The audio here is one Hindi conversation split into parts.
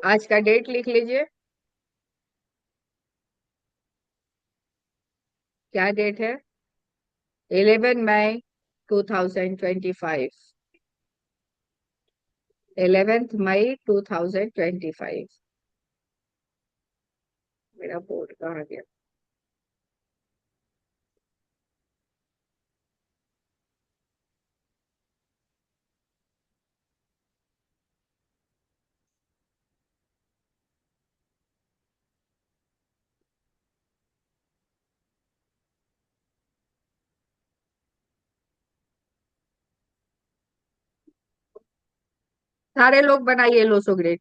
आज का डेट लिख लीजिए। क्या डेट है? 11 मई 2025। 11 मई 2025। मेरा बोर्ड कहाँ गया? सारे लोग बनाइए लो सो ग्रेड।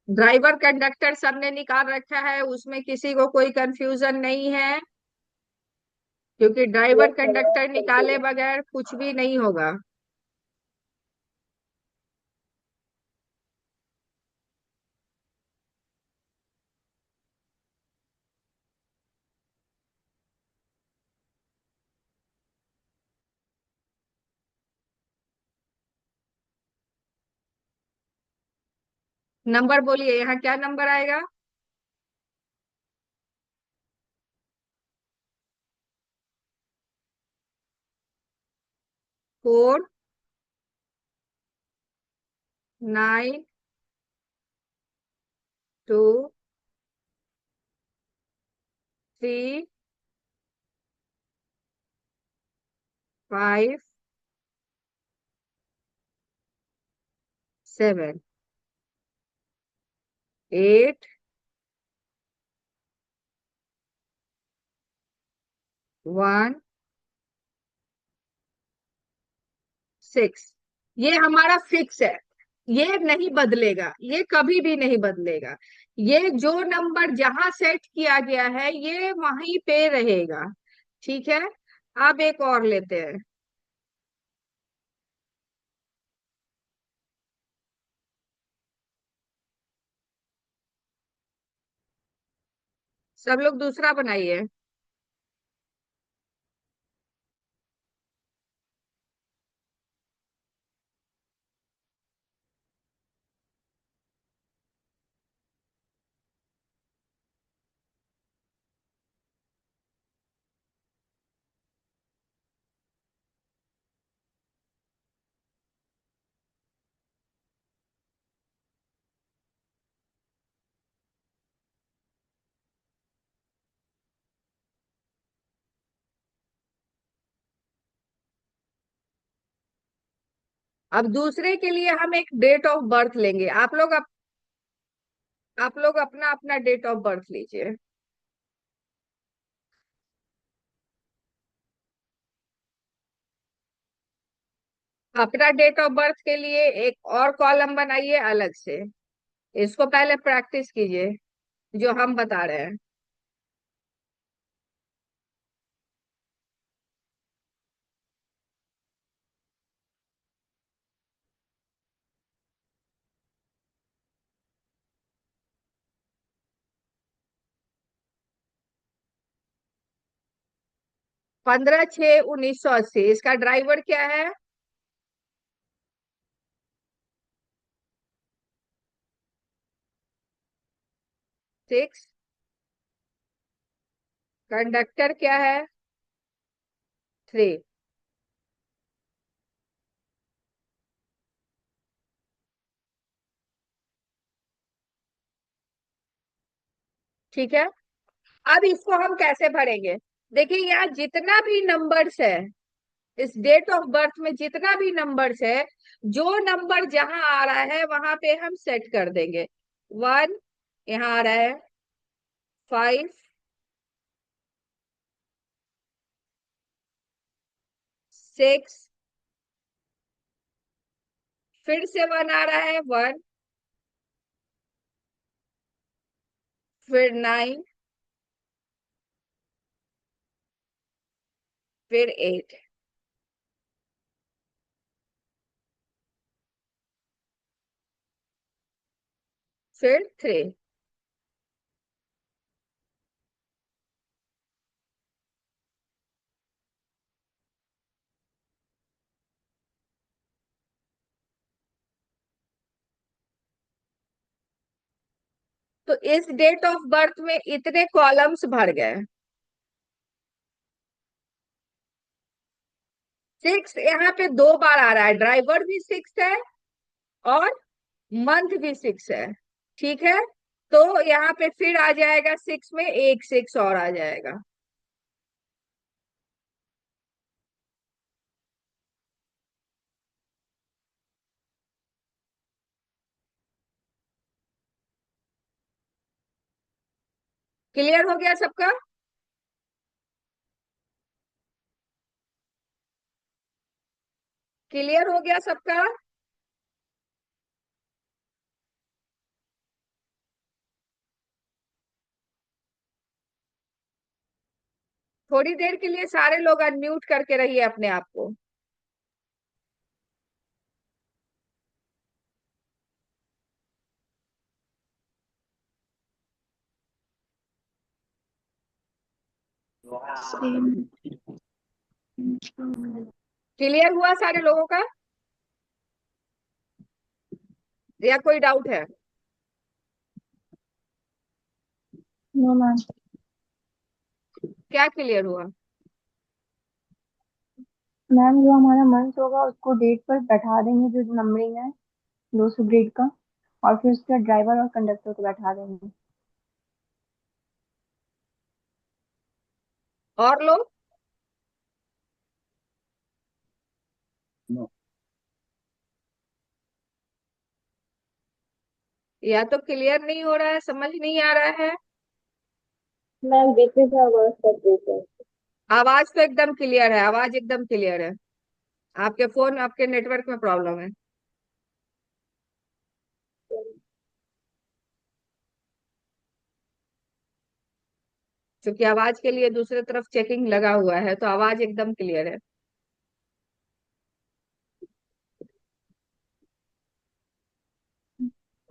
ड्राइवर कंडक्टर सबने निकाल रखा है, उसमें किसी को कोई कंफ्यूजन नहीं है, क्योंकि ड्राइवर कंडक्टर निकाले बगैर कुछ भी नहीं होगा। नंबर बोलिए, यहाँ क्या नंबर आएगा? 4 9 2 3 5 7 8 1 6। ये हमारा फिक्स है, ये नहीं बदलेगा, ये कभी भी नहीं बदलेगा। ये जो नंबर जहां सेट किया गया है ये वहीं पे रहेगा। ठीक है। अब एक और लेते हैं। सब लोग दूसरा बनाइए। अब दूसरे के लिए हम एक डेट ऑफ बर्थ लेंगे। आप लोग अपना अपना डेट ऑफ बर्थ लीजिए। अपना डेट ऑफ बर्थ के लिए एक और कॉलम बनाइए अलग से। इसको पहले प्रैक्टिस कीजिए जो हम बता रहे हैं। 15/6/1980। इसका ड्राइवर क्या है? 6। कंडक्टर क्या है? 3। ठीक है। अब इसको हम कैसे भरेंगे? देखिए, यहाँ जितना भी नंबर्स है, इस डेट ऑफ बर्थ में जितना भी नंबर्स है, जो नंबर जहां आ रहा है वहां पे हम सेट कर देंगे। 1 यहाँ आ रहा है, 5, 6, फिर से 1 आ रहा है, 1, फिर 9, फिर 8, फिर 3। तो इस डेट ऑफ बर्थ में इतने कॉलम्स भर गए। 6 यहाँ पे 2 बार आ रहा है, ड्राइवर भी 6 है और मंथ भी 6 है। ठीक है, तो यहाँ पे फिर आ जाएगा 6 में एक 6 और आ जाएगा। क्लियर हो गया सबका? क्लियर हो गया सबका? थोड़ी देर के लिए सारे लोग अनम्यूट करके रहिए अपने आप को। क्लियर हुआ सारे लोगों का, या कोई डाउट है? No ma'am. क्या क्लियर हुआ? मैम जो हमारा मंथ होगा उसको डेट पर बैठा देंगे, जो नंबरिंग है 200 ग्रेड का, और फिर उसका ड्राइवर और कंडक्टर को बैठा देंगे। और लोग? या तो क्लियर नहीं हो रहा है, समझ नहीं आ रहा है। मैम बीच में से आवाज कट रही है। आवाज तो एकदम क्लियर है, आवाज एकदम क्लियर है। आपके फोन, आपके नेटवर्क में प्रॉब्लम है, क्योंकि आवाज के लिए दूसरे तरफ चेकिंग लगा हुआ है, तो आवाज एकदम क्लियर है।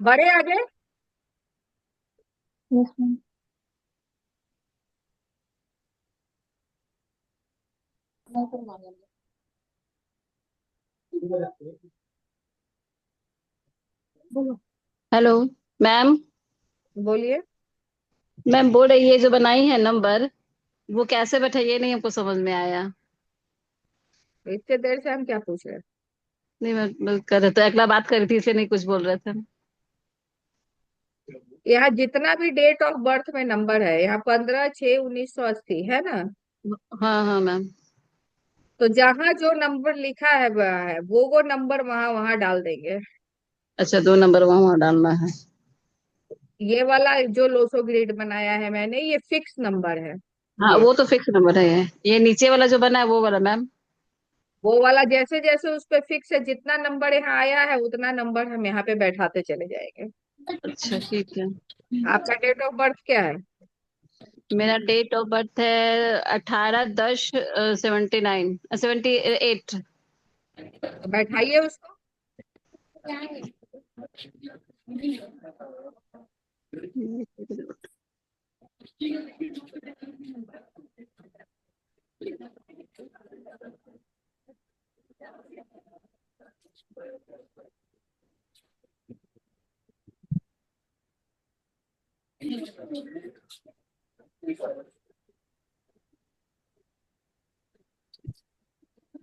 बड़े आगे। Yes ma'am. बोलो। Hello ma'am. बोलिए। मैम बोल रही है जो बनाई है नंबर, वो कैसे बैठा ये नहीं हमको समझ में आया। इतने देर से हम क्या पूछ रहे हैं? नहीं मैं कर रहे तो अगला बात कर रही थी इसलिए नहीं कुछ बोल रहे थे। यहाँ जितना भी डेट ऑफ बर्थ में नंबर है, यहाँ 15/6/1980 है ना? हाँ हाँ मैम। तो जहाँ जो नंबर लिखा है वह है, वो नंबर वहां वहां डाल देंगे। अच्छा 2 नंबर वहाँ वहाँ डालना है। ये वाला जो लोसो ग्रिड बनाया है मैंने, ये फिक्स नंबर है। हाँ ये वो तो फिक्स नंबर है। ये नीचे वाला जो बना है वो वाला मैम। वो वाला जैसे जैसे उस पे फिक्स है, जितना नंबर यहाँ आया है उतना नंबर हम यहाँ पे बैठाते चले जाएंगे। अच्छा ठीक है। आपका डेट ऑफ बर्थ क्या है? मेरा डेट ऑफ बर्थ है 18/10/79 78। तो बैठाइए उसको।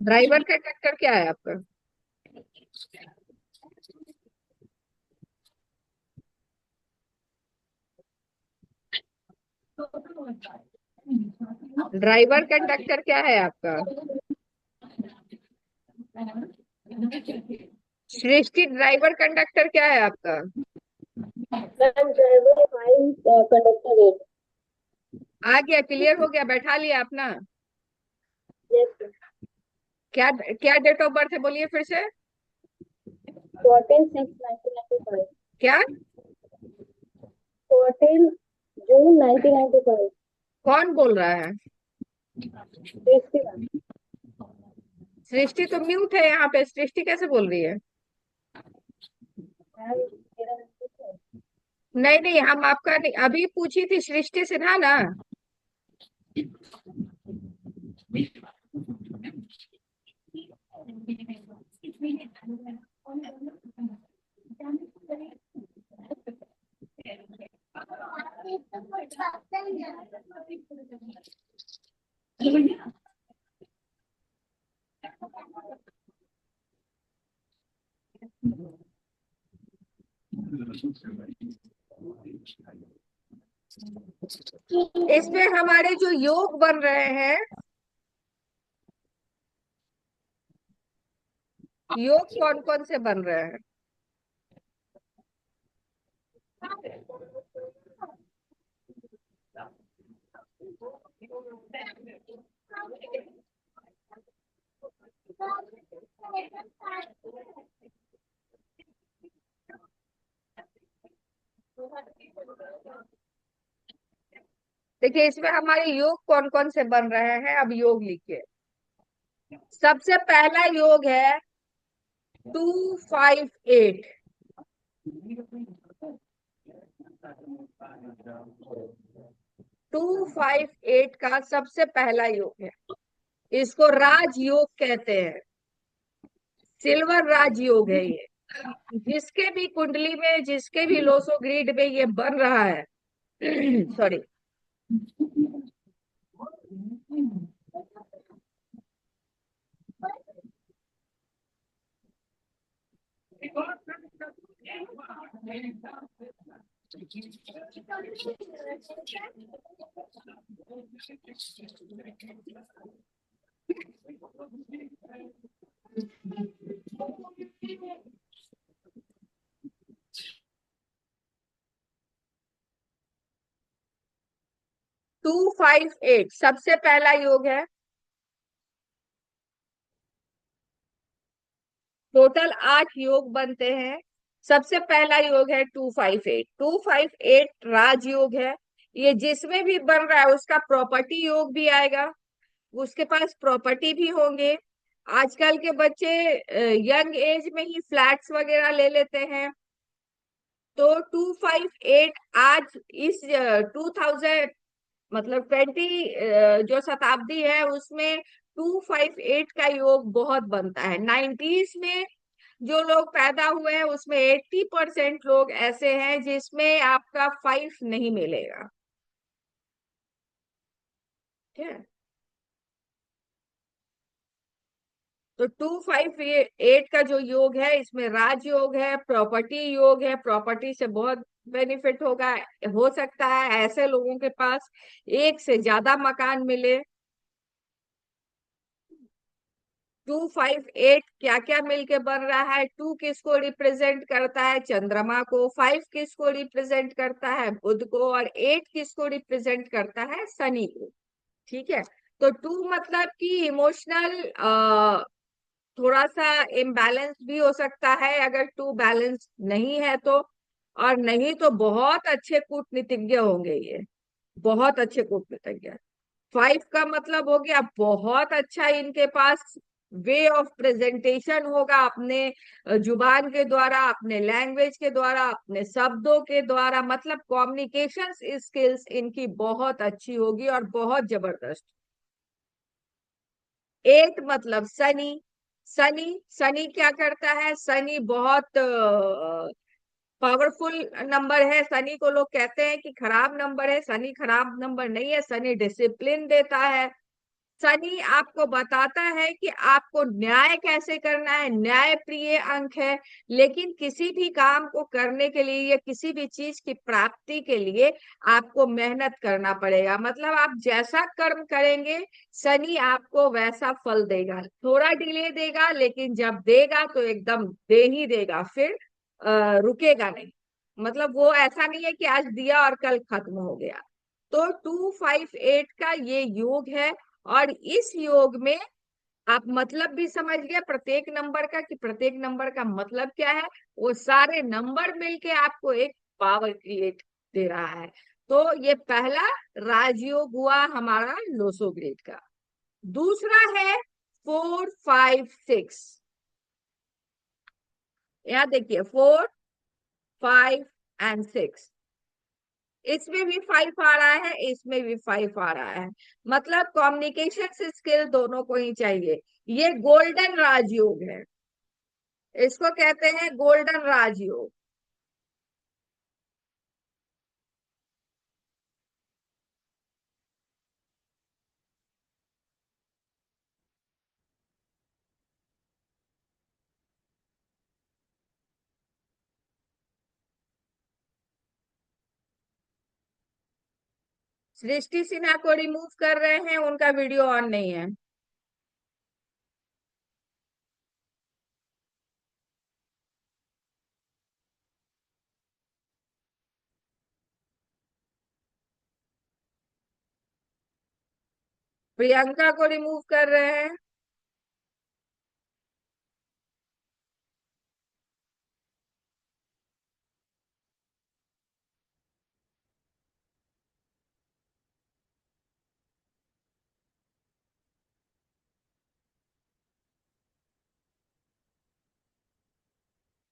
ड्राइवर का ट्रैक्टर क्या है आपका? ड्राइवर कंडक्टर क्या है आपका? सृष्टि, ड्राइवर कंडक्टर क्या है आपका? Ma'am driver 5, conductor 8। आ गया, क्लियर हो गया, बैठा लिया अपना। यस। क्या क्या डेट ऑफ बर्थ है, बोलिए फिर से। 14/6/1995। क्या? 14 जून 1995। कौन बोल रहा है? सृष्टि मैम। सृष्टि तो म्यूट है यहाँ पे, सृष्टि कैसे बोल रही है? मैम मेरा नंबर है। नहीं नहीं, हम आपका नहीं, अभी पूछी थी सृष्टि सिन्हा ना। इसमें हमारे जो योग बन रहे हैं, योग कौन कौन से बन रहे हैं? देखिए इसमें हमारे योग कौन कौन से बन रहे हैं, अब योग लिखिए। सबसे पहला योग है 258। 258 का सबसे पहला योग है, इसको राजयोग कहते हैं। सिल्वर राजयोग है ये। जिसके भी कुंडली में, जिसके भी लोसो ग्रीड में ये बन रहा है सॉरी, टू फाइव एट सबसे पहला योग है। टोटल 8 योग बनते हैं। सबसे पहला योग है 258। 258 राजयोग है। ये जिसमें भी बन रहा है उसका प्रॉपर्टी योग भी आएगा, उसके पास प्रॉपर्टी भी होंगे। आजकल के बच्चे यंग एज में ही फ्लैट्स वगैरह ले लेते हैं। तो 258 आज इस 2000 मतलब 20 जो शताब्दी है उसमें 258 का योग बहुत बनता है। 90s में जो लोग पैदा हुए हैं उसमें 80% लोग ऐसे हैं जिसमें आपका 5 नहीं मिलेगा। ठीक है, तो 258 का जो योग है इसमें राजयोग है, प्रॉपर्टी योग है। प्रॉपर्टी से बहुत बेनिफिट होगा। हो सकता है ऐसे लोगों के पास एक से ज्यादा मकान मिले। 258 क्या क्या मिलके बन रहा है? 2 किसको रिप्रेजेंट करता है? चंद्रमा को। 5 किसको रिप्रेजेंट करता है? बुध को। और 8 किसको रिप्रेजेंट करता है? शनि को। ठीक है, तो 2 मतलब कि इमोशनल थोड़ा सा इम्बैलेंस भी हो सकता है अगर 2 बैलेंस नहीं है तो। और नहीं तो बहुत अच्छे कूटनीतिज्ञ होंगे ये, बहुत अच्छे कूटनीतिज्ञ। 5 का मतलब हो गया बहुत अच्छा इनके पास वे ऑफ प्रेजेंटेशन होगा, अपने जुबान के द्वारा, अपने लैंग्वेज के द्वारा, अपने शब्दों के द्वारा। मतलब कम्युनिकेशन स्किल्स इनकी बहुत अच्छी होगी और बहुत जबरदस्त। 8 मतलब शनि। शनि, शनि क्या करता है? शनि बहुत पावरफुल नंबर है। शनि को लोग कहते हैं कि खराब नंबर है। शनि खराब नंबर नहीं है, शनि डिसिप्लिन देता है। शनि आपको बताता है कि आपको न्याय कैसे करना है, न्याय प्रिय अंक है। लेकिन किसी भी काम को करने के लिए या किसी भी चीज की प्राप्ति के लिए आपको मेहनत करना पड़ेगा। मतलब आप जैसा कर्म करेंगे शनि आपको वैसा फल देगा। थोड़ा डिले देगा लेकिन जब देगा तो एकदम दे ही देगा, फिर रुकेगा नहीं। मतलब वो ऐसा नहीं है कि आज दिया और कल खत्म हो गया। तो 258 का ये योग है। और इस योग में आप मतलब भी समझ गए प्रत्येक नंबर का, कि प्रत्येक नंबर का मतलब क्या है। वो सारे नंबर मिलके आपको एक पावर क्रिएट दे रहा है। तो ये पहला राजयोग हुआ हमारा लोसो ग्रेड का। दूसरा है 456। यहाँ देखिए 4, 5 एंड 6। इसमें भी 5 आ रहा है, इसमें भी 5 आ रहा है। मतलब कम्युनिकेशन स्किल दोनों को ही चाहिए। ये गोल्डन राजयोग है, इसको कहते हैं गोल्डन राजयोग। सृष्टि सिन्हा को रिमूव कर रहे हैं, उनका वीडियो ऑन नहीं है। प्रियंका को रिमूव कर रहे हैं।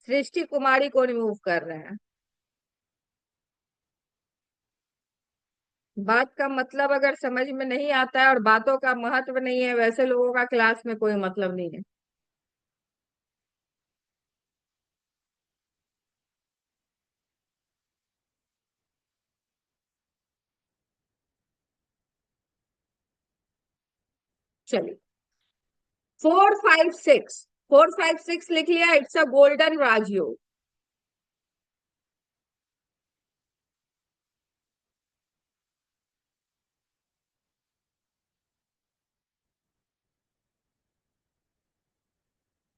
सृष्टि कुमारी को रिमूव कर रहे हैं। बात का मतलब अगर समझ में नहीं आता है और बातों का महत्व नहीं है, वैसे लोगों का क्लास में कोई मतलब नहीं है। चलिए, 4 5 6, 4 5 6 लिख लिया, इट्स अ गोल्डन राजयोग।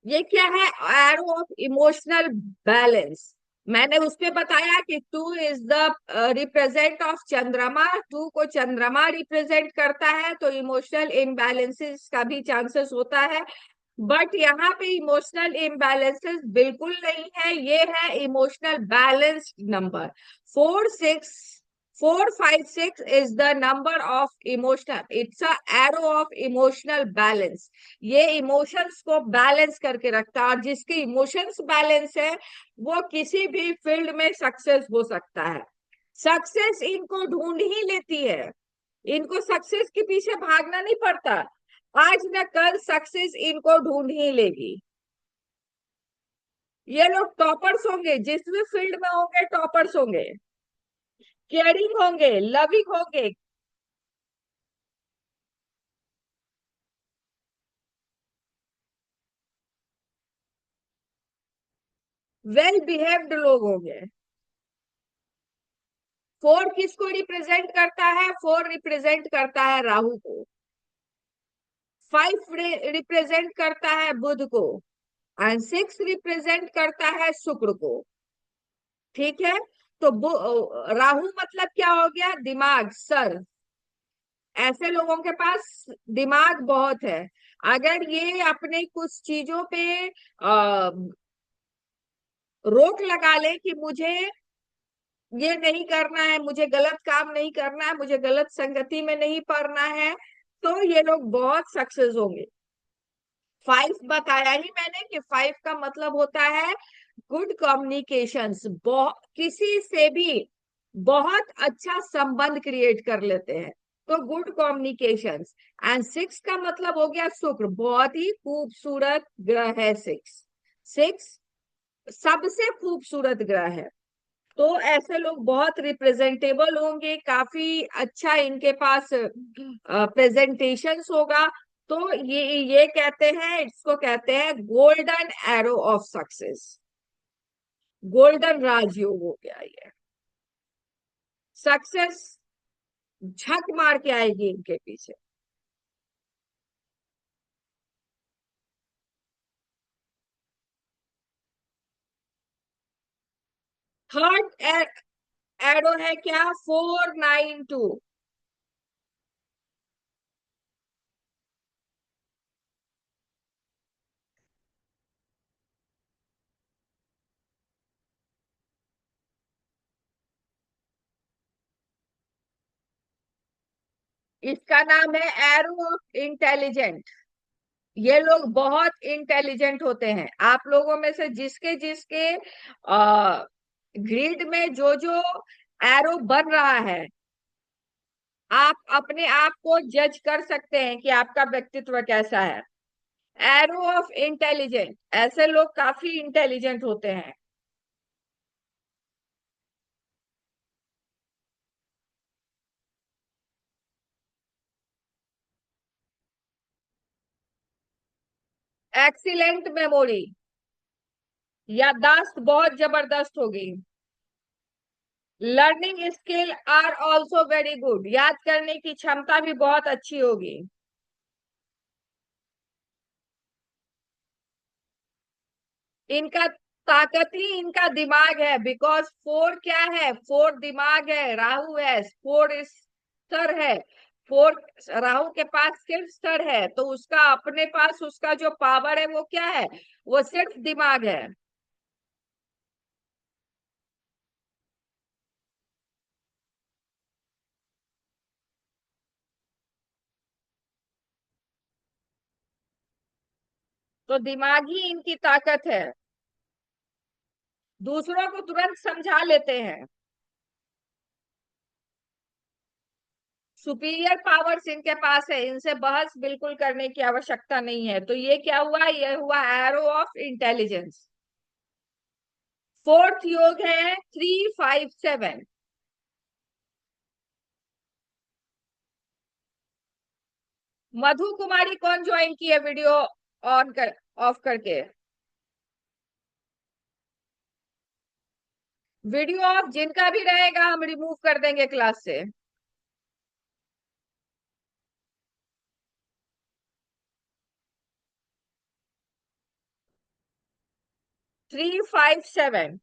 ये क्या है? Arrow of emotional balance. मैंने उस पे बताया कि 2 इज द रिप्रेजेंट ऑफ चंद्रमा, 2 को चंद्रमा रिप्रेजेंट करता है, तो इमोशनल इम्बैलेंसेस का भी चांसेस होता है। बट यहाँ पे इमोशनल इम्बैलेंसेस बिल्कुल नहीं है, ये है emotional balanced number. 4 6 4 5 6 is the number of emotional, it's a arrow of emotional balance. ये इमोशंस को बैलेंस करके रखता है, और जिसके इमोशंस बैलेंस है वो किसी भी फील्ड में सक्सेस हो सकता है। सक्सेस इनको ढूंढ ही लेती है, इनको सक्सेस के पीछे भागना नहीं पड़ता। आज न कल सक्सेस इनको ढूंढ ही लेगी। ये लोग टॉपर्स होंगे, जिस भी फील्ड में होंगे टॉपर्स होंगे, केयरिंग होंगे, लविंग होंगे, वेल बिहेव्ड लोग होंगे। 4 किसको रिप्रेजेंट करता है? 4 रिप्रेजेंट करता है राहु को। 5 रिप्रेजेंट करता है बुध को, एंड 6 रिप्रेजेंट करता है शुक्र को। ठीक है, तो राहु मतलब क्या हो गया? दिमाग, सर। ऐसे लोगों के पास दिमाग बहुत है। अगर ये अपने कुछ चीजों पे रोक लगा ले कि मुझे ये नहीं करना है, मुझे गलत काम नहीं करना है, मुझे गलत संगति में नहीं पड़ना है, तो ये लोग बहुत सक्सेस होंगे। 5 बताया ही मैंने कि 5 का मतलब होता है गुड कम्युनिकेशंस, किसी से भी बहुत अच्छा संबंध क्रिएट कर लेते हैं, तो गुड कम्युनिकेशंस। एंड 6 का मतलब हो गया शुक्र, बहुत ही खूबसूरत ग्रह है 6। 6 सबसे खूबसूरत ग्रह है। तो ऐसे लोग बहुत रिप्रेजेंटेबल होंगे, काफी अच्छा इनके पास प्रेजेंटेशंस होगा। तो ये कहते हैं, इसको कहते हैं golden arrow of success, golden राजयोग हो गया ये। सक्सेस झक मार के आएगी इनके पीछे। थर्ड एरो है क्या? 4 9 2। इसका नाम है एरो ऑफ इंटेलिजेंट। ये लोग बहुत इंटेलिजेंट होते हैं। आप लोगों में से जिसके जिसके ग्रिड में जो जो एरो बन रहा है, आप अपने आप को जज कर सकते हैं कि आपका व्यक्तित्व कैसा है। एरो ऑफ इंटेलिजेंट, ऐसे लोग काफी इंटेलिजेंट होते हैं। एक्सीलेंट मेमोरी, याददाश्त बहुत जबरदस्त होगी। Learning skill are also very good, याद करने की क्षमता भी बहुत अच्छी होगी। इनका ताकत ही इनका दिमाग है, बिकॉज फोर क्या है, फोर दिमाग है, राहु है, फोर स्तर है, फोर राहु के पास सिर्फ स्तर है, तो उसका अपने पास उसका जो पावर है वो क्या है, वो सिर्फ दिमाग है। तो दिमाग ही इनकी ताकत है, दूसरों को तुरंत समझा लेते हैं। सुपीरियर पावर्स इनके पास है, इनसे बहस बिल्कुल करने की आवश्यकता नहीं है। तो ये क्या हुआ, ये हुआ एरो ऑफ इंटेलिजेंस। फोर्थ योग है 357। मधु कुमारी कौन ज्वाइन की है वीडियो ऑन कर, ऑफ करके? वीडियो ऑफ जिनका भी रहेगा हम रिमूव कर देंगे क्लास से। 357।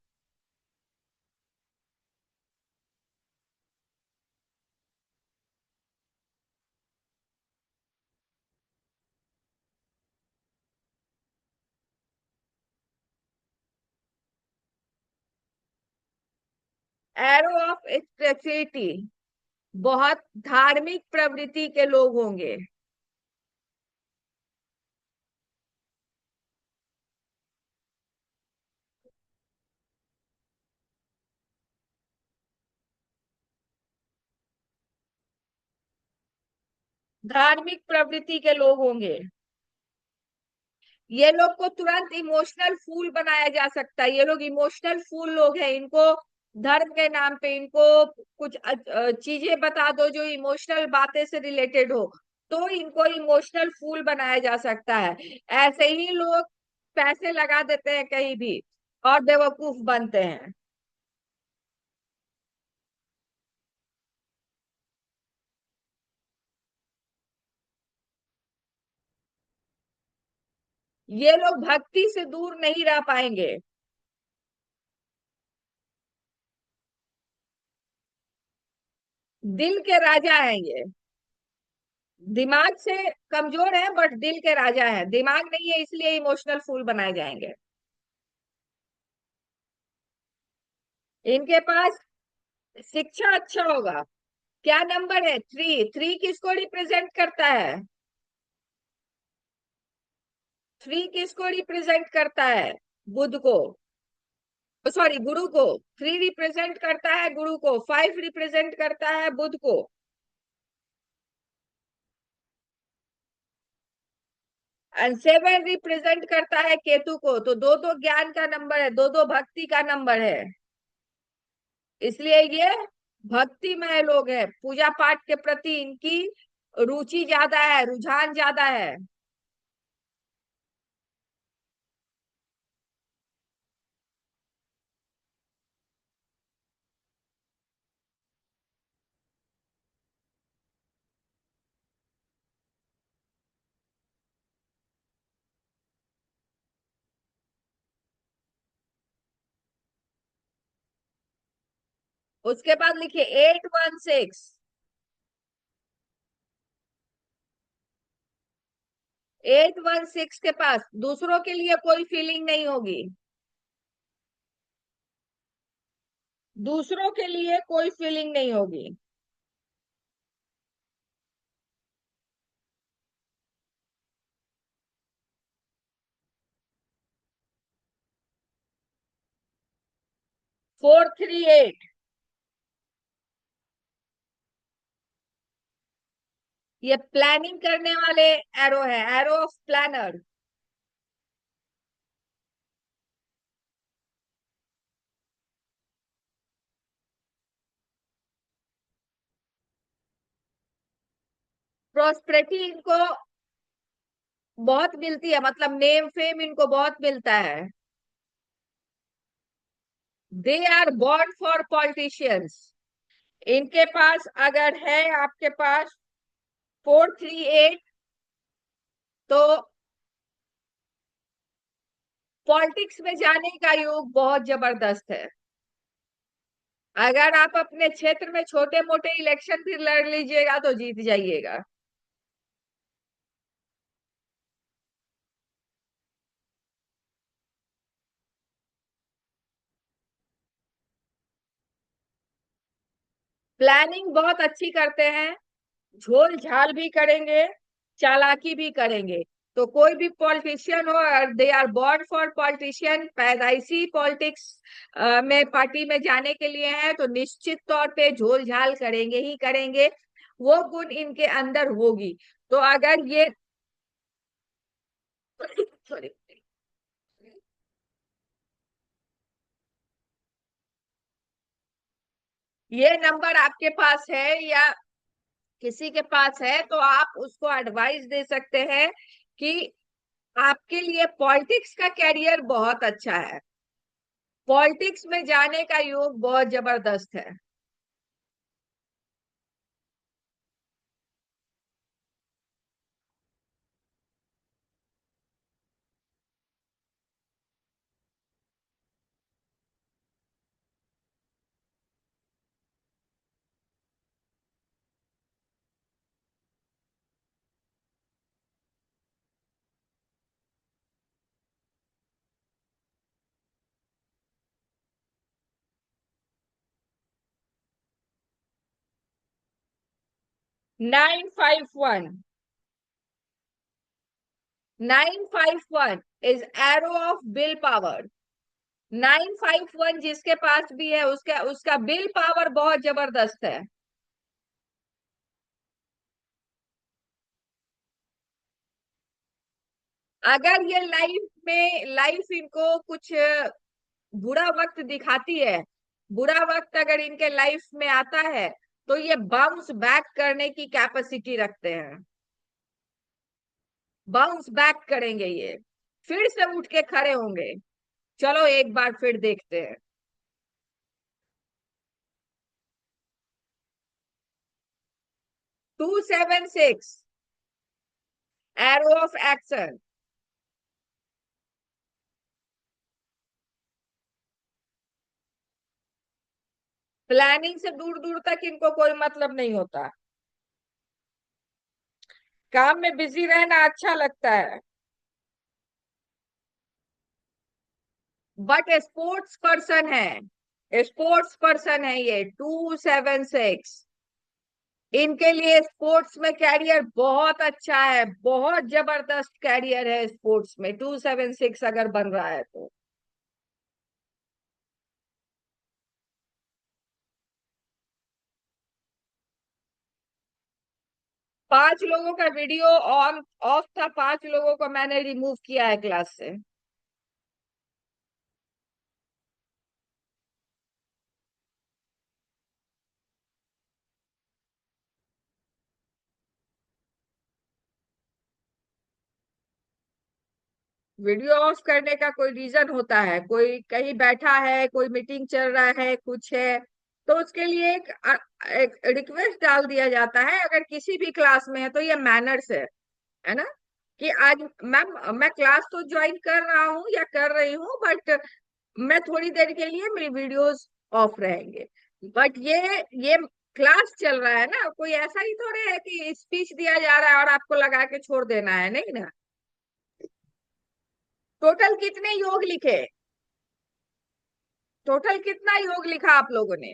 एरो ऑफ स्पिरिचुअलिटी, बहुत धार्मिक प्रवृत्ति के लोग होंगे। धार्मिक प्रवृत्ति के लोग होंगे। ये लोग को तुरंत इमोशनल फूल बनाया जा सकता है, ये लोग इमोशनल फूल लोग हैं। इनको धर्म के नाम पे इनको कुछ चीजें बता दो जो इमोशनल बातें से रिलेटेड हो, तो इनको इमोशनल फूल बनाया जा सकता है। ऐसे ही लोग पैसे लगा देते हैं कहीं भी और बेवकूफ बनते हैं। ये लोग भक्ति से दूर नहीं रह पाएंगे। दिल के राजा हैं ये, दिमाग से कमजोर है बट दिल के राजा है। दिमाग नहीं है इसलिए इमोशनल फूल बनाए जाएंगे। इनके पास शिक्षा अच्छा होगा। क्या नंबर है, थ्री। थ्री किसको रिप्रेजेंट करता है, थ्री किसको रिप्रेजेंट करता है, बुध को, सॉरी गुरु को। थ्री रिप्रेजेंट करता है गुरु को, फाइव रिप्रेजेंट करता है बुध को, एंड सेवन रिप्रेजेंट करता है केतु को। तो दो दो ज्ञान का नंबर है, दो दो भक्ति का नंबर है, इसलिए ये भक्तिमय लोग हैं। पूजा पाठ के प्रति इनकी रुचि ज्यादा है, रुझान ज्यादा है। उसके बाद लिखिए 816। 816 के पास दूसरों के लिए कोई फीलिंग नहीं होगी, दूसरों के लिए कोई फीलिंग नहीं होगी। 438, ये प्लानिंग करने वाले एरो है, एरो ऑफ प्लानर। प्रोस्पेरिटी इनको बहुत मिलती है, मतलब नेम फेम इनको बहुत मिलता है। They are born for politicians. इनके पास अगर है, आपके पास 438, तो पॉलिटिक्स में जाने का योग बहुत जबरदस्त है। अगर आप अपने क्षेत्र में छोटे मोटे इलेक्शन भी लड़ लीजिएगा तो जीत जाइएगा। प्लानिंग बहुत अच्छी करते हैं, झोल झाल भी करेंगे, चालाकी भी करेंगे। तो कोई भी पॉलिटिशियन हो, they are born for politician, पैदाइशी पॉलिटिक्स में पार्टी में जाने के लिए है, तो निश्चित तौर पे झोल झाल करेंगे ही करेंगे। वो गुण इनके अंदर होगी। तो अगर ये सॉरी, ये नंबर आपके पास है या किसी के पास है, तो आप उसको एडवाइस दे सकते हैं कि आपके लिए पॉलिटिक्स का कैरियर बहुत अच्छा है, पॉलिटिक्स में जाने का योग बहुत जबरदस्त है। 951, 951 is arrow of will power. 951 जिसके पास भी है, उसका उसका विल पावर बहुत जबरदस्त है। अगर ये लाइफ इनको कुछ बुरा वक्त दिखाती है, बुरा वक्त अगर इनके लाइफ में आता है, तो ये बाउंस बैक करने की कैपेसिटी रखते हैं। बाउंस बैक करेंगे, ये फिर से उठ के खड़े होंगे। चलो एक बार फिर देखते हैं। 276, एरो ऑफ एक्शन। प्लानिंग से दूर दूर तक इनको कोई मतलब नहीं होता, काम में बिजी रहना अच्छा लगता है। बट स्पोर्ट्स पर्सन है, स्पोर्ट्स पर्सन है ये 276। इनके लिए स्पोर्ट्स में कैरियर बहुत अच्छा है, बहुत जबरदस्त कैरियर है स्पोर्ट्स में, 276 अगर बन रहा है तो। 5 लोगों का वीडियो ऑन ऑफ था, 5 लोगों को मैंने रिमूव किया है क्लास से। वीडियो ऑफ करने का कोई रीजन होता है, कोई कहीं बैठा है, कोई मीटिंग चल रहा है, कुछ है, तो उसके लिए एक रिक्वेस्ट डाल दिया जाता है। अगर किसी भी क्लास में है तो ये मैनर्स है ना, कि आज मैम मैं क्लास तो ज्वाइन कर रहा हूँ या कर रही हूँ, बट मैं थोड़ी देर के लिए मेरी वीडियोस ऑफ रहेंगे। बट ये क्लास चल रहा है ना, कोई ऐसा ही थोड़े है कि स्पीच दिया जा रहा है और आपको लगा के छोड़ देना है, नहीं ना। टोटल कितने योग लिखे, टोटल कितना योग लिखा आप लोगों ने?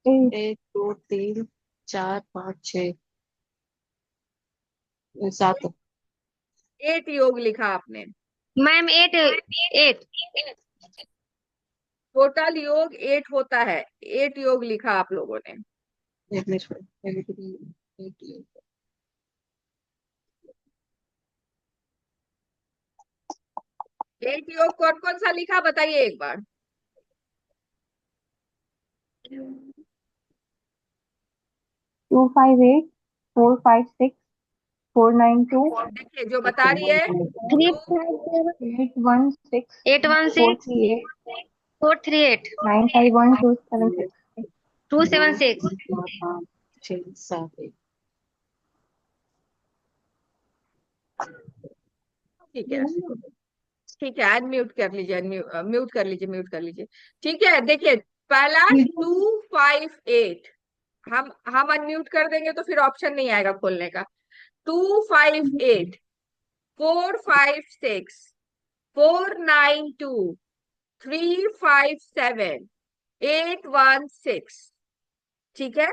8। 1 2 3 4 5 6 7। 8 योग लिखा आपने। मैम 8 8। टोटल योग 8 होता है, 8 योग लिखा आप लोगों ने। एक मिनट एक 8 योग कौन कौन सा लिखा बताइए एक बार। 258, 456, 492, देखिए जो बता रही है, 3 5 816, 8 1 6 438, 438 951 276। 276। 6 7 8। ठीक है, ठीक है, अनम्यूट कर लीजिए, म्यूट कर लीजिए, म्यूट कर लीजिए। ठीक है, देखिए, पहला 258। हम अनम्यूट कर देंगे तो फिर ऑप्शन नहीं आएगा खोलने का। 258, 456, 492, 357, 816। ठीक है,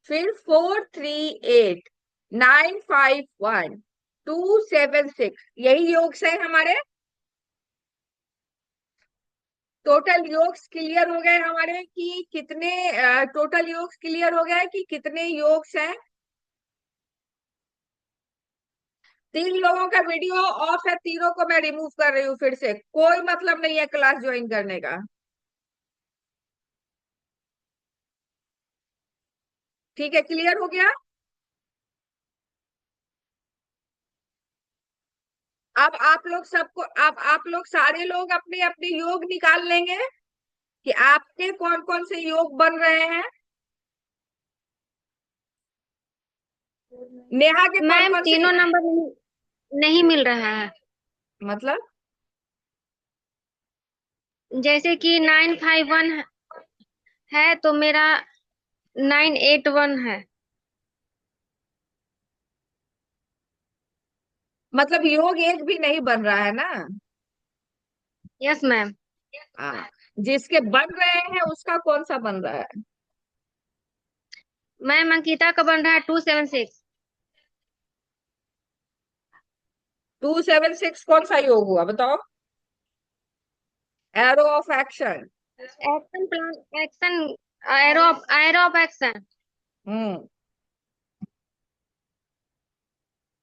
फिर 438, 951, 276। यही योग है हमारे। टोटल योग्स क्लियर हो गए हमारे कि कितने, टोटल योग्स क्लियर हो गया है कि कितने योग्स हैं। 3 लोगों का वीडियो ऑफ है, तीनों को मैं रिमूव कर रही हूँ फिर से, कोई मतलब नहीं है क्लास ज्वाइन करने का। ठीक है, क्लियर हो गया। अब आप लोग सबको, अब आप लोग सारे लोग अपने अपने योग निकाल लेंगे कि आपके कौन कौन से योग बन रहे हैं। नेहा के कौन मैम कौन से, तीनों नंबर नहीं मिल रहा है। मतलब जैसे कि 951 है तो मेरा 981 है। मतलब योग एक भी नहीं बन रहा है ना। Yes ma'am. हाँ, जिसके बन रहे हैं उसका कौन सा बन रहा है। मैम अंकिता का बन रहा है 276। 276 कौन सा योग हुआ बताओ। Arrow of action. Action plan action, arrow of action. Hmm,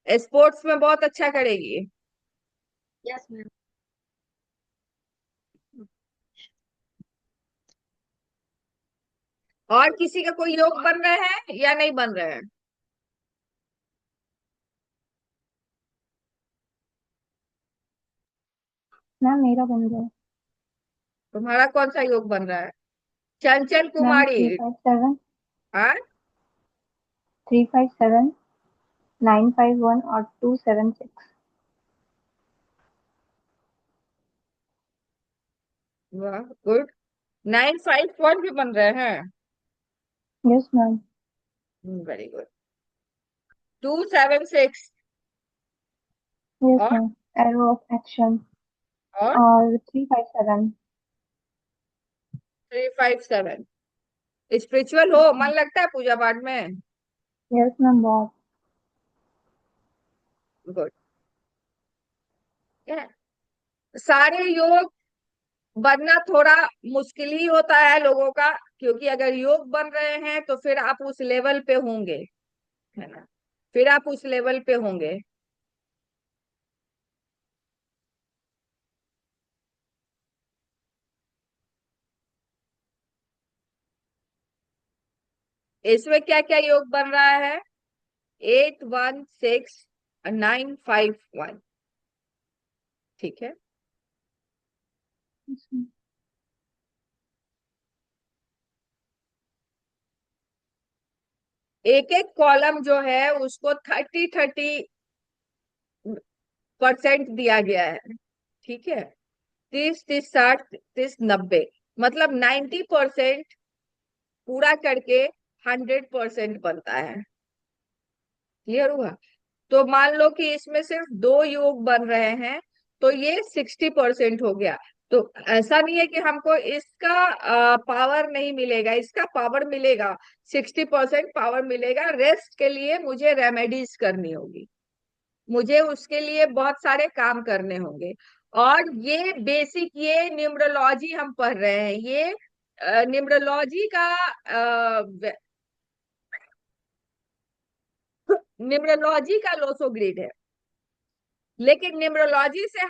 sports में बहुत अच्छा करेगी। Yes ma'am. और किसी का कोई योग बन रहे हैं या नहीं बन रहे हैं। मैम मेरा बन गया। तुम्हारा कौन सा योग बन रहा है। चंचल मैम कुमारी। 357, हाँ, 357, 951 और 276। वाह, गुड। 951 भी बन रहे हैं। Yes ma'am. Very good. 276। Yes और मैम। एरो ऑफ एक्शन और और 357। 357। स्पिरिचुअल हो, मन लगता है पूजा पाठ में। यस मैम बहुत। गुड। सारे योग बनना थोड़ा मुश्किल ही होता है लोगों का, क्योंकि अगर योग बन रहे हैं तो फिर आप उस लेवल पे होंगे, है ना, फिर आप उस लेवल पे होंगे। इसमें क्या क्या योग बन रहा है। 816, 951। ठीक है, Yes, ma'am. एक एक कॉलम जो है उसको 30-30% दिया गया है। ठीक है, 30 30 60 30 90, मतलब 90% पूरा करके 100% बनता है। क्लियर हुआ। तो मान लो कि इसमें सिर्फ 2 योग बन रहे हैं, तो ये 60% हो गया। तो ऐसा नहीं है कि हमको इसका पावर नहीं मिलेगा, इसका पावर मिलेगा। 60% पावर मिलेगा, रेस्ट के लिए मुझे रेमेडीज करनी होगी, मुझे उसके लिए बहुत सारे काम करने होंगे। और ये बेसिक, ये न्यूमरोलॉजी हम पढ़ रहे हैं, ये न्यूमरोलॉजी का, न्यूमरोलॉजी का लोसो ग्रिड है। लेकिन न्यूमरोलॉजी से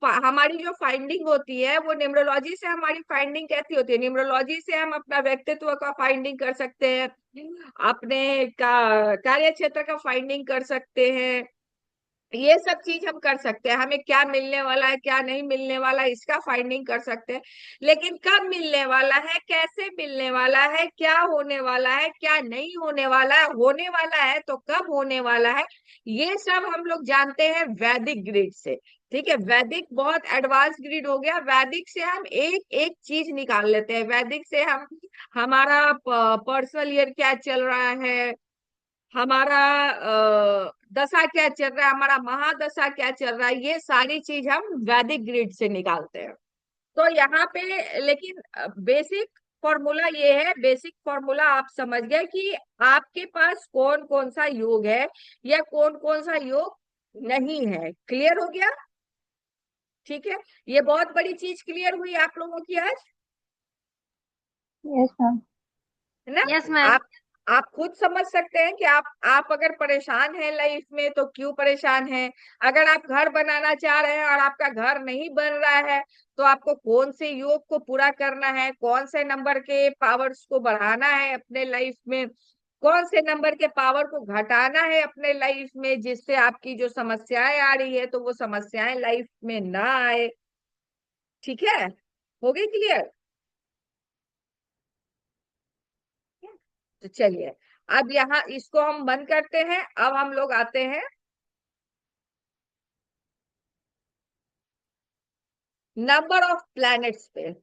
हमारी जो फाइंडिंग होती है, वो न्यूमरोलॉजी से हमारी फाइंडिंग कैसी होती है। न्यूमरोलॉजी से हम अपना व्यक्तित्व का फाइंडिंग कर सकते हैं, अपने का कार्य क्षेत्र का फाइंडिंग कर सकते हैं, ये सब चीज हम कर सकते हैं, हमें क्या मिलने वाला है क्या नहीं मिलने वाला है इसका फाइंडिंग कर सकते हैं। लेकिन कब मिलने वाला है, कैसे मिलने वाला है, क्या होने वाला है, क्या नहीं होने वाला है, होने वाला है तो कब होने वाला है, ये सब हम लोग जानते हैं वैदिक ग्रिड से। ठीक है, वैदिक बहुत एडवांस ग्रिड हो गया। वैदिक से हम एक एक चीज निकाल लेते हैं। वैदिक से हम हमारा पर्सनल ईयर क्या चल रहा है, हमारा दशा क्या चल रहा है, हमारा महादशा क्या चल रहा है, ये सारी चीज हम वैदिक ग्रिड से निकालते हैं। तो यहाँ पे लेकिन बेसिक फॉर्मूला ये है, बेसिक फॉर्मूला आप समझ गए कि आपके पास कौन कौन सा योग है या कौन कौन सा योग नहीं है। क्लियर हो गया? ठीक है, ये बहुत बड़ी चीज क्लियर हुई आप लोगों की आज, यस मैम। है ना? Yes ma'am. आप आप खुद समझ सकते हैं कि आप अगर परेशान हैं लाइफ में तो क्यों परेशान हैं। अगर आप घर बनाना चाह रहे हैं और आपका घर नहीं बन रहा है तो आपको कौन से योग को पूरा करना है, कौन से नंबर के पावर्स को बढ़ाना है अपने लाइफ में, कौन से नंबर के पावर को घटाना है अपने लाइफ में, जिससे आपकी जो समस्याएं आ रही है तो वो समस्याएं लाइफ में ना आए। ठीक है, हो गई क्लियर? तो चलिए, अब यहाँ इसको हम बंद करते हैं। अब हम लोग आते हैं नंबर ऑफ प्लैनेट्स पे।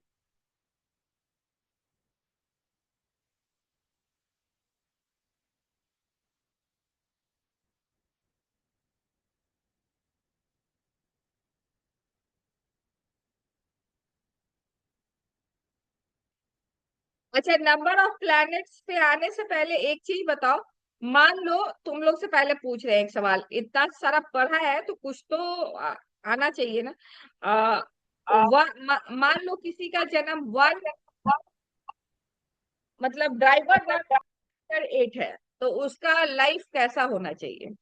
अच्छा, नंबर ऑफ प्लैनेट्स पे आने से पहले एक चीज बताओ। मान लो तुम लोग से पहले पूछ रहे हैं एक सवाल, इतना सारा पढ़ा है तो कुछ तो आना चाहिए ना। मान लो किसी का जन्म वन, मतलब ड्राइवर नंबर 8 है, तो उसका लाइफ कैसा होना चाहिए?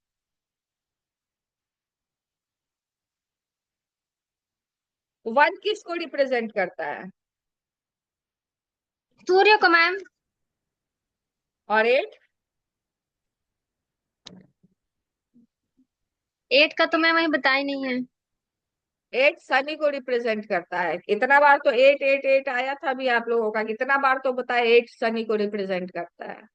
वन किसको रिप्रेजेंट करता है? सूर्य को मैम। और 8? 8 का तो मैम वही बताई नहीं है। 8 शनि को रिप्रेजेंट करता है। इतना बार तो 8 8 8 आया था भी आप लोगों का, कितना बार तो बताया 8 शनि को रिप्रेजेंट करता है।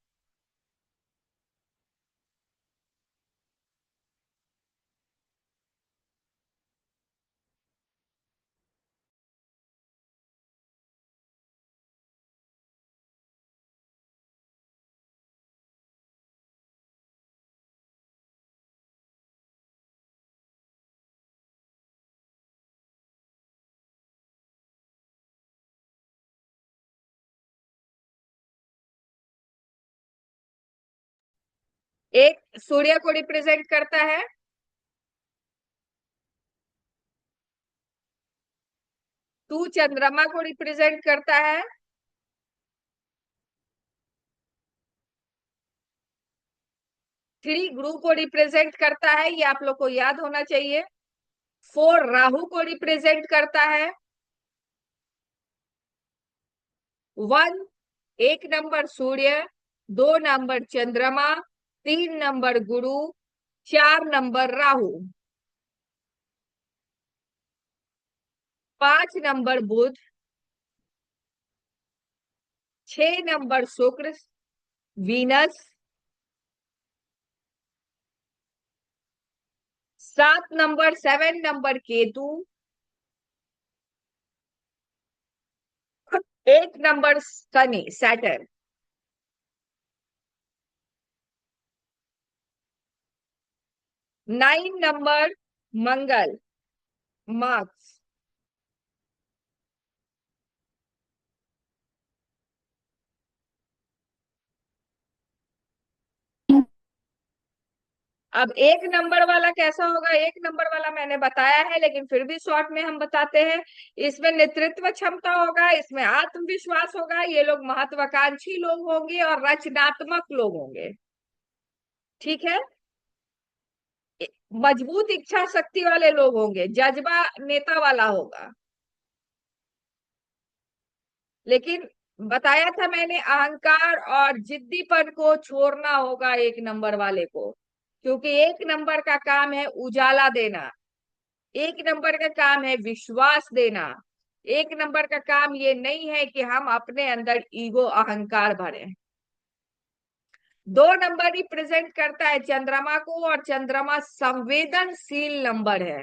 एक सूर्य को रिप्रेजेंट करता है, 2 चंद्रमा को रिप्रेजेंट करता है, 3 गुरु को रिप्रेजेंट करता है, ये आप लोग को याद होना चाहिए। 4 राहु को रिप्रेजेंट करता है। 1 एक नंबर सूर्य, 2 नंबर चंद्रमा, 3 number Guru, 4 number Rahu, 5 number Budh, 6 number Shukra Venus, 7 number Ketu, 8 number Shani Saturn, 9 number Mangal Mars. अब एक नंबर वाला कैसा होगा, एक नंबर वाला मैंने बताया है लेकिन फिर भी शॉर्ट में हम बताते हैं। इसमें नेतृत्व क्षमता होगा, इसमें आत्मविश्वास होगा, ये लोग महत्वाकांक्षी लोग होंगे और रचनात्मक लोग होंगे। ठीक है, मजबूत इच्छा शक्ति वाले लोग होंगे, जज्बा नेता वाला होगा। लेकिन बताया था मैंने, अहंकार और जिद्दीपन को छोड़ना होगा एक नंबर वाले को। क्योंकि एक नंबर का काम है उजाला देना, एक नंबर का काम है विश्वास देना, एक नंबर का काम ये नहीं है कि हम अपने अंदर ईगो अहंकार भरें। 2 नंबर रिप्रेजेंट करता है चंद्रमा को, और चंद्रमा संवेदनशील नंबर है।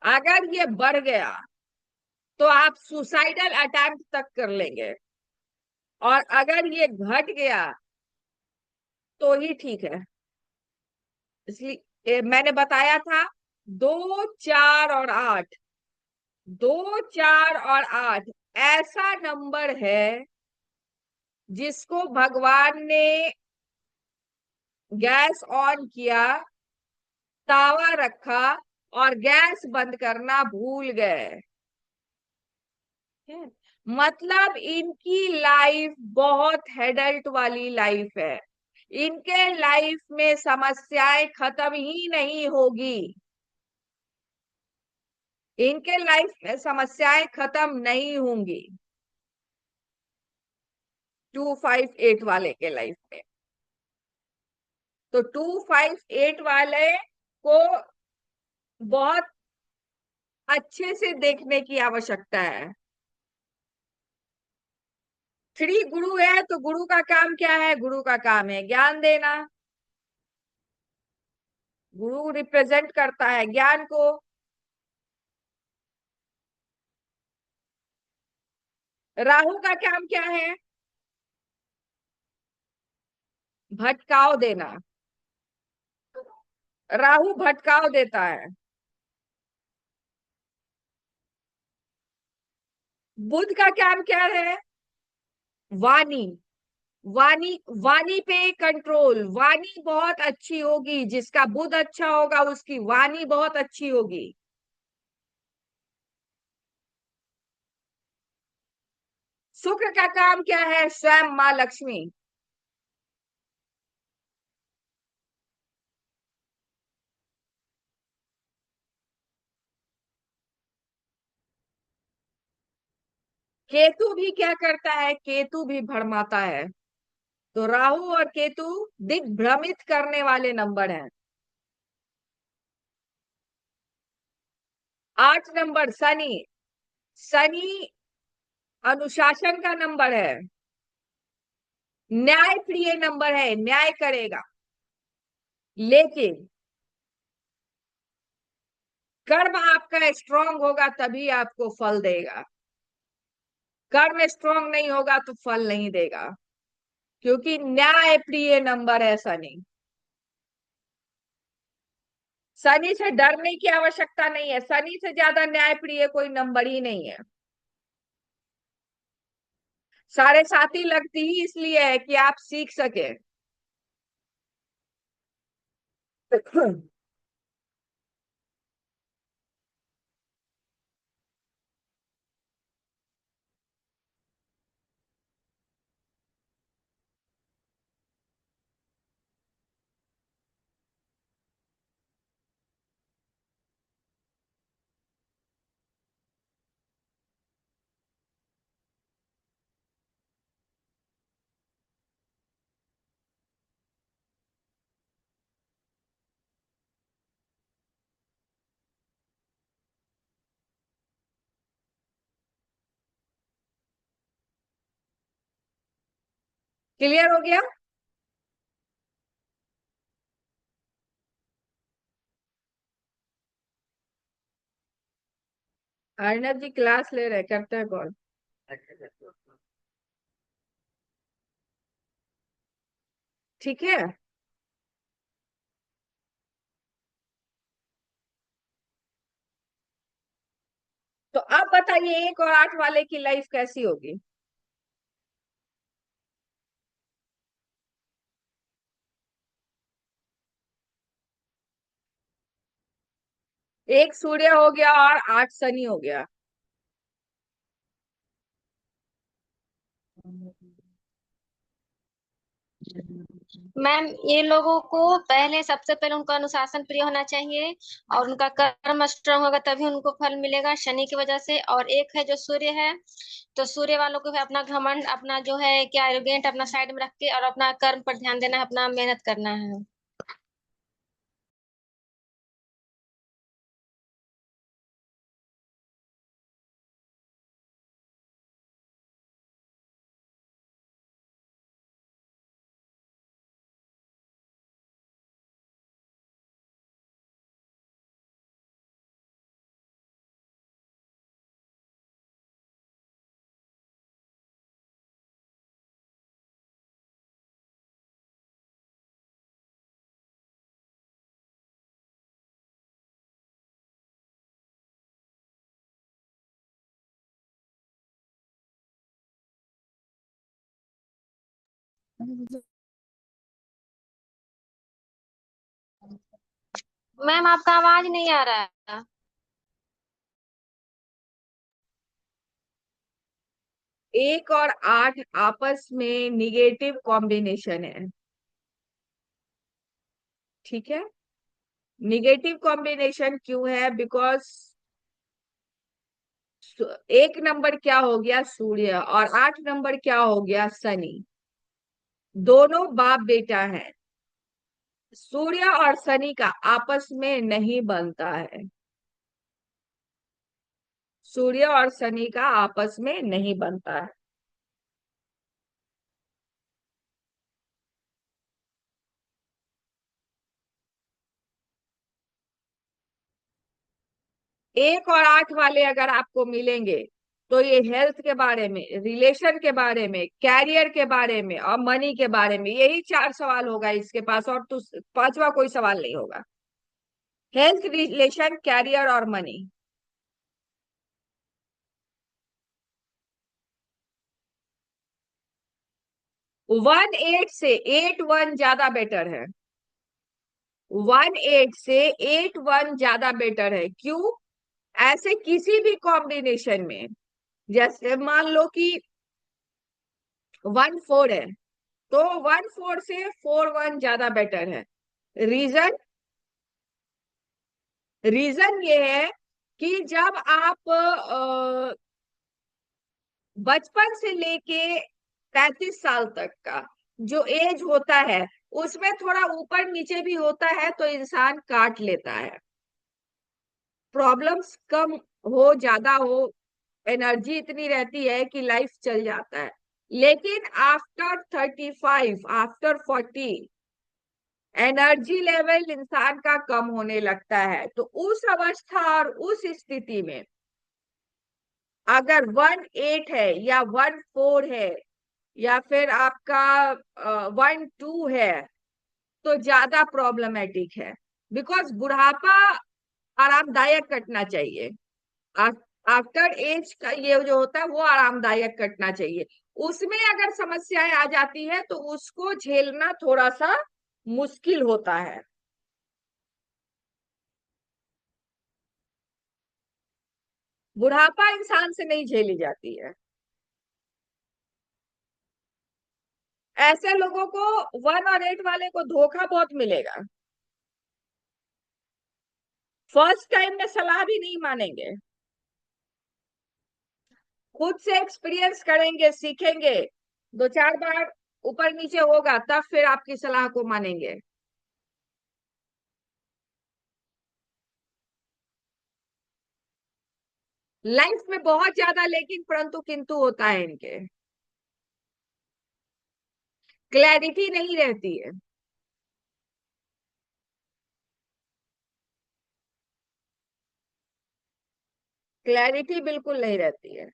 अगर ये बढ़ गया तो आप सुसाइडल अटेम्प्ट तक कर लेंगे, और अगर ये घट गया तो ही ठीक है। इसलिए मैंने बताया था 2, 4 और 8, 2, 4 और 8 ऐसा नंबर है जिसको भगवान ने गैस ऑन किया, तावा रखा और गैस बंद करना भूल गए। मतलब इनकी लाइफ बहुत हेडल्ट वाली लाइफ है, इनके लाइफ में समस्याएं खत्म ही नहीं होगी, इनके लाइफ में समस्याएं खत्म नहीं होंगी 2, 5, 8 वाले के लाइफ में। तो 2, 5, 8 वाले को बहुत अच्छे से देखने की आवश्यकता है। 3 गुरु है तो गुरु का काम क्या है? गुरु का काम है ज्ञान देना। गुरु रिप्रेजेंट करता है ज्ञान को। राहु का काम क्या है? भटकाव देना। राहु भटकाव देता है। बुध का काम क्या है? वाणी। वाणी, वाणी पे कंट्रोल। वाणी बहुत अच्छी होगी, जिसका बुध अच्छा होगा उसकी वाणी बहुत अच्छी होगी। शुक्र का काम क्या है? स्वयं माँ लक्ष्मी। केतु भी क्या करता है? केतु भी भरमाता है। तो राहु और केतु दिग्भ्रमित करने वाले नंबर हैं। 8 नंबर शनि। शनि अनुशासन का नंबर है, न्याय प्रिय नंबर है, न्याय करेगा। लेकिन कर्म आपका स्ट्रांग होगा तभी आपको फल देगा। कर्म स्ट्रांग नहीं होगा तो फल नहीं देगा, क्योंकि न्याय प्रिय नंबर है शनि। शनि से डरने की आवश्यकता नहीं है, शनि से ज्यादा न्याय प्रिय कोई नंबर ही नहीं है। साढ़े साती लगती ही इसलिए है कि आप सीख सके। क्लियर हो गया? अर्णव जी क्लास ले रहे, करते हैं कॉल। ठीक है। तो अब बताइए 1 और 8 वाले की लाइफ कैसी होगी? एक सूर्य हो गया और 8 शनि हो गया। मैम ये लोगों को पहले, सबसे पहले उनका अनुशासन प्रिय होना चाहिए, और उनका कर्म स्ट्रांग होगा तभी उनको फल मिलेगा शनि की वजह से। और एक है जो सूर्य है, तो सूर्य वालों को भी अपना घमंड, अपना जो है क्या एरोगेंट, अपना साइड में रख के और अपना कर्म पर ध्यान देना है, अपना मेहनत करना है। मैम आपका आवाज नहीं आ रहा है। 1 और 8 आपस में निगेटिव कॉम्बिनेशन है, ठीक है। निगेटिव कॉम्बिनेशन क्यों है? बिकॉज एक नंबर क्या हो गया? सूर्य। और 8 नंबर क्या हो गया? शनि। दोनों बाप बेटा हैं। सूर्य और शनि का आपस में नहीं बनता है। सूर्य और शनि का आपस में नहीं बनता है। एक और 8 वाले अगर आपको मिलेंगे तो ये हेल्थ के बारे में, रिलेशन के बारे में, कैरियर के बारे में और मनी के बारे में, यही 4 सवाल होगा इसके पास, और तो पांचवा कोई सवाल नहीं होगा। हेल्थ, रिलेशन, कैरियर और मनी। 1 8 से 8 1 ज्यादा बेटर है। 1 8 से 8 1 ज्यादा बेटर है। क्यों? ऐसे किसी भी कॉम्बिनेशन में, जैसे मान लो कि 1 4 है, तो 1 4 से 4 1 ज्यादा बेटर है। रीजन? रीजन ये है कि जब आप बचपन से लेके 35 साल तक का जो एज होता है, उसमें थोड़ा ऊपर नीचे भी होता है तो इंसान काट लेता है। प्रॉब्लम्स कम हो, ज्यादा हो, एनर्जी इतनी रहती है कि लाइफ चल जाता है। लेकिन आफ्टर 35, आफ्टर 40, एनर्जी लेवल इंसान का कम होने लगता है। तो उस अवस्था और उस स्थिति में अगर 1 8 है या 1 4 है या फिर आपका 1 2 है, तो ज्यादा प्रॉब्लमेटिक है। बिकॉज बुढ़ापा आरामदायक कटना चाहिए। आफ्टर एज का ये जो होता है वो आरामदायक कटना चाहिए। उसमें अगर समस्याएं आ जाती है तो उसको झेलना थोड़ा सा मुश्किल होता है। बुढ़ापा इंसान से नहीं झेली जाती है। ऐसे लोगों को 1 और 8 वाले को धोखा बहुत मिलेगा। फर्स्ट टाइम में सलाह भी नहीं मानेंगे। खुद से एक्सपीरियंस करेंगे, सीखेंगे, 2 4 बार ऊपर नीचे होगा तब फिर आपकी सलाह को मानेंगे। लाइफ में बहुत ज्यादा लेकिन परंतु किंतु होता है इनके। क्लैरिटी नहीं रहती है। क्लैरिटी बिल्कुल नहीं रहती है।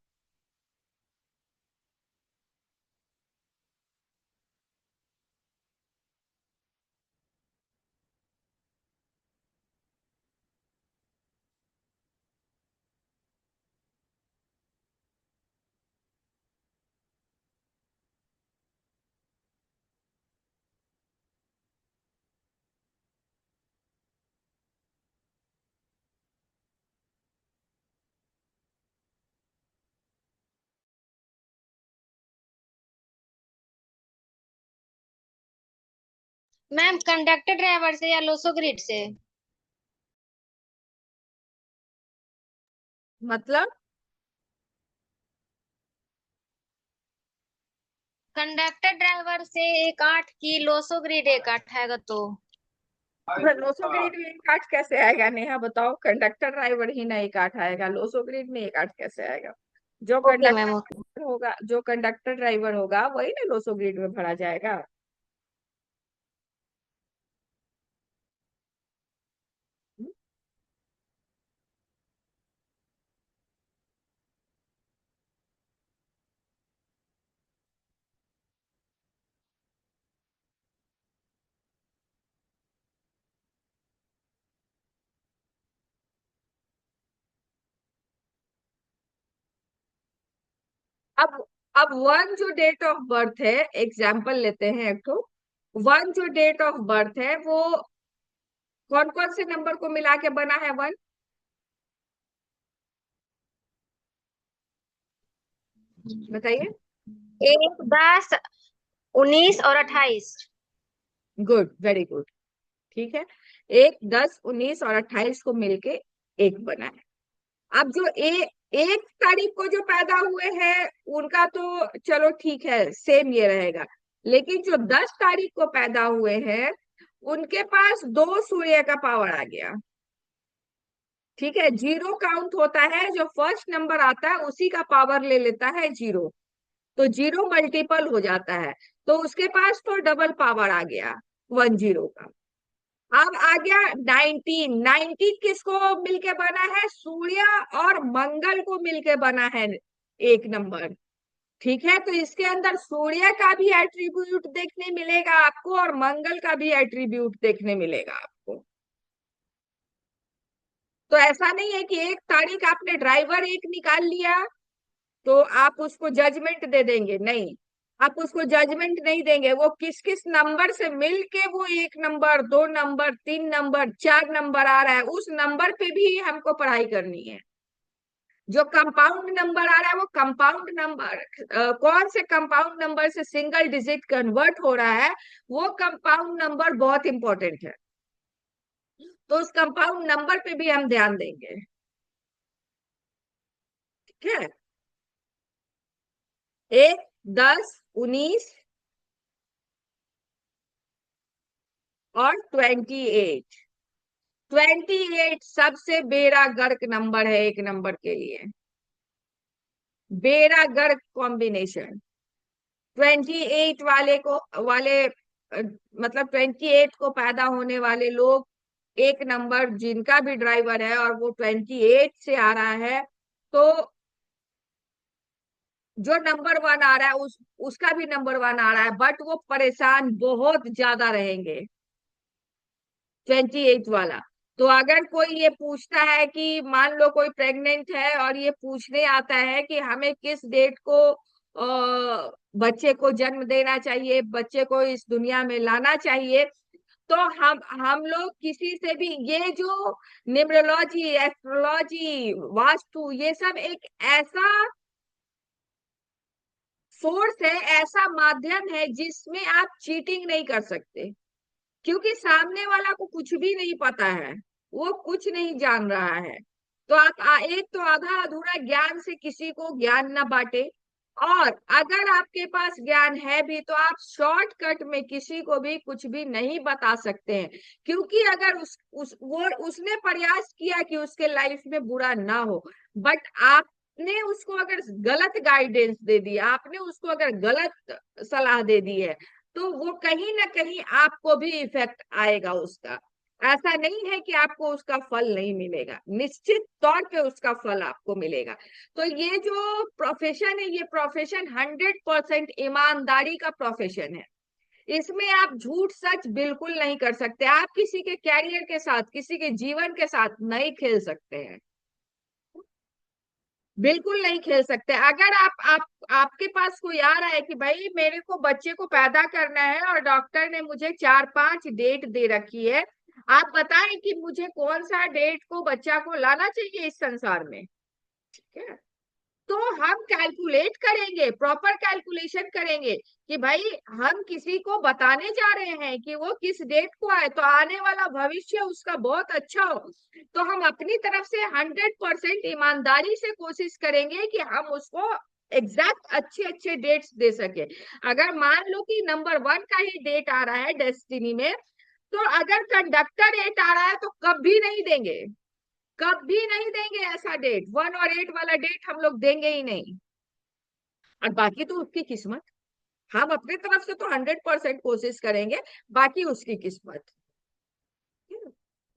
मैम कंडक्टर ड्राइवर से या लोसो ग्रिड से? मतलब कंडक्टर ड्राइवर से 1/8 की, लोसो ग्रिड 1/8 आएगा तो। 900 ग्रेड में एक आठ कैसे आएगा नेहा, बताओ। कंडक्टर ड्राइवर ही ना एक आठ आएगा, 900 ग्रेड में एक आठ कैसे आएगा? जो ओके मैम, ओके। कंडक्टर होगा, जो कंडक्टर ड्राइवर होगा वही ना 900 ग्रेड में भरा जाएगा। अब अब वन जो डेट ऑफ बर्थ है, एग्जाम्पल लेते हैं एक तो। वन जो डेट ऑफ बर्थ है वो कौन कौन से नंबर को मिला के बना है वन? बताइए। 1, 10, 19 और 28। Good, very good. ठीक है, 1, 10, 19 और 28 को मिलके एक बना है। अब जो 1 तारीख को जो पैदा हुए हैं उनका तो चलो ठीक है, सेम ये रहेगा। लेकिन जो 10 तारीख को पैदा हुए हैं उनके पास 2 सूर्य का पावर आ गया। ठीक है, जीरो काउंट होता है, जो फर्स्ट नंबर आता है उसी का पावर ले लेता है जीरो। तो जीरो मल्टीपल हो जाता है, तो उसके पास तो डबल पावर आ गया 10 का। अब आ गया 19। 19 किसको मिलके बना है? सूर्य और मंगल को मिलके बना है एक नंबर। ठीक है, तो इसके अंदर सूर्य का भी एट्रीब्यूट देखने मिलेगा आपको और मंगल का भी एट्रीब्यूट देखने मिलेगा आपको। तो ऐसा नहीं है कि 1 तारीख आपने ड्राइवर एक निकाल लिया तो आप उसको जजमेंट दे देंगे, नहीं। आप उसको जजमेंट नहीं देंगे, वो किस किस नंबर से मिलके वो 1 नंबर, 2 नंबर, 3 नंबर, 4 नंबर आ रहा है, उस नंबर पे भी हमको पढ़ाई करनी है। जो कंपाउंड नंबर आ रहा है वो कंपाउंड नंबर, कौन से कंपाउंड नंबर से सिंगल डिजिट कन्वर्ट हो रहा है, वो कंपाउंड नंबर बहुत इंपॉर्टेंट है। तो उस कंपाउंड नंबर पे भी हम ध्यान देंगे। ठीक है, 1, 10, 19 और 28। 28 सबसे बेड़ा गर्क नंबर है एक नंबर के लिए। बेड़ा गर्क कॉम्बिनेशन। 28 मतलब 28 को पैदा होने वाले लोग, एक नंबर जिनका भी ड्राइवर है और वो 28 से आ रहा है, तो जो नंबर वन आ रहा है उसका भी नंबर वन आ रहा है, बट वो परेशान बहुत ज्यादा रहेंगे 28 वाला। तो अगर कोई ये पूछता है कि मान लो कोई प्रेग्नेंट है और ये पूछने आता है कि हमें किस डेट को बच्चे को जन्म देना चाहिए, बच्चे को इस दुनिया में लाना चाहिए, तो हम लोग किसी से भी ये जो न्यूमरोलॉजी, एस्ट्रोलॉजी, वास्तु, ये सब एक ऐसा सोर्स है, ऐसा माध्यम है जिसमें आप चीटिंग नहीं कर सकते। क्योंकि सामने वाला को कुछ भी नहीं पता है, वो कुछ नहीं जान रहा है। तो आप एक तो आधा अधूरा ज्ञान से किसी को ज्ञान ना बांटे, और अगर आपके पास ज्ञान है भी तो आप शॉर्टकट में किसी को भी कुछ भी नहीं बता सकते हैं। क्योंकि अगर उसने प्रयास किया कि उसके लाइफ में बुरा ना हो, बट आपने उसको अगर गलत गाइडेंस दे दिया, आपने उसको अगर गलत सलाह दे दी है, तो वो कहीं ना कहीं आपको भी इफेक्ट आएगा उसका। ऐसा नहीं है कि आपको उसका फल नहीं मिलेगा, निश्चित तौर पे उसका फल आपको मिलेगा। तो ये जो प्रोफेशन है, ये प्रोफेशन 100% ईमानदारी का प्रोफेशन है। इसमें आप झूठ सच बिल्कुल नहीं कर सकते। आप किसी के कैरियर के साथ, किसी के जीवन के साथ नहीं खेल सकते हैं, बिल्कुल नहीं खेल सकते। अगर आपके पास कोई आ रहा है कि भाई मेरे को बच्चे को पैदा करना है और डॉक्टर ने मुझे 4-5 डेट दे रखी है, आप बताएं कि मुझे कौन सा डेट को बच्चा को लाना चाहिए इस संसार में। ठीक है, तो हम कैलकुलेट करेंगे, प्रॉपर कैलकुलेशन करेंगे कि भाई हम किसी को बताने जा रहे हैं कि वो किस डेट को आए तो आने वाला भविष्य उसका बहुत अच्छा हो, तो हम अपनी तरफ से 100% ईमानदारी से कोशिश करेंगे कि हम उसको एग्जैक्ट अच्छे अच्छे डेट्स दे सके। अगर मान लो कि नंबर 1 का ही डेट आ रहा है डेस्टिनी में, तो अगर कंडक्टर 8 आ रहा है तो कभी नहीं देंगे, कभी नहीं देंगे ऐसा डेट, 1 और 8 वाला डेट हम लोग देंगे ही नहीं। और बाकी तो उसकी किस्मत, हम अपनी तरफ से तो 100% कोशिश करेंगे, बाकी उसकी किस्मत।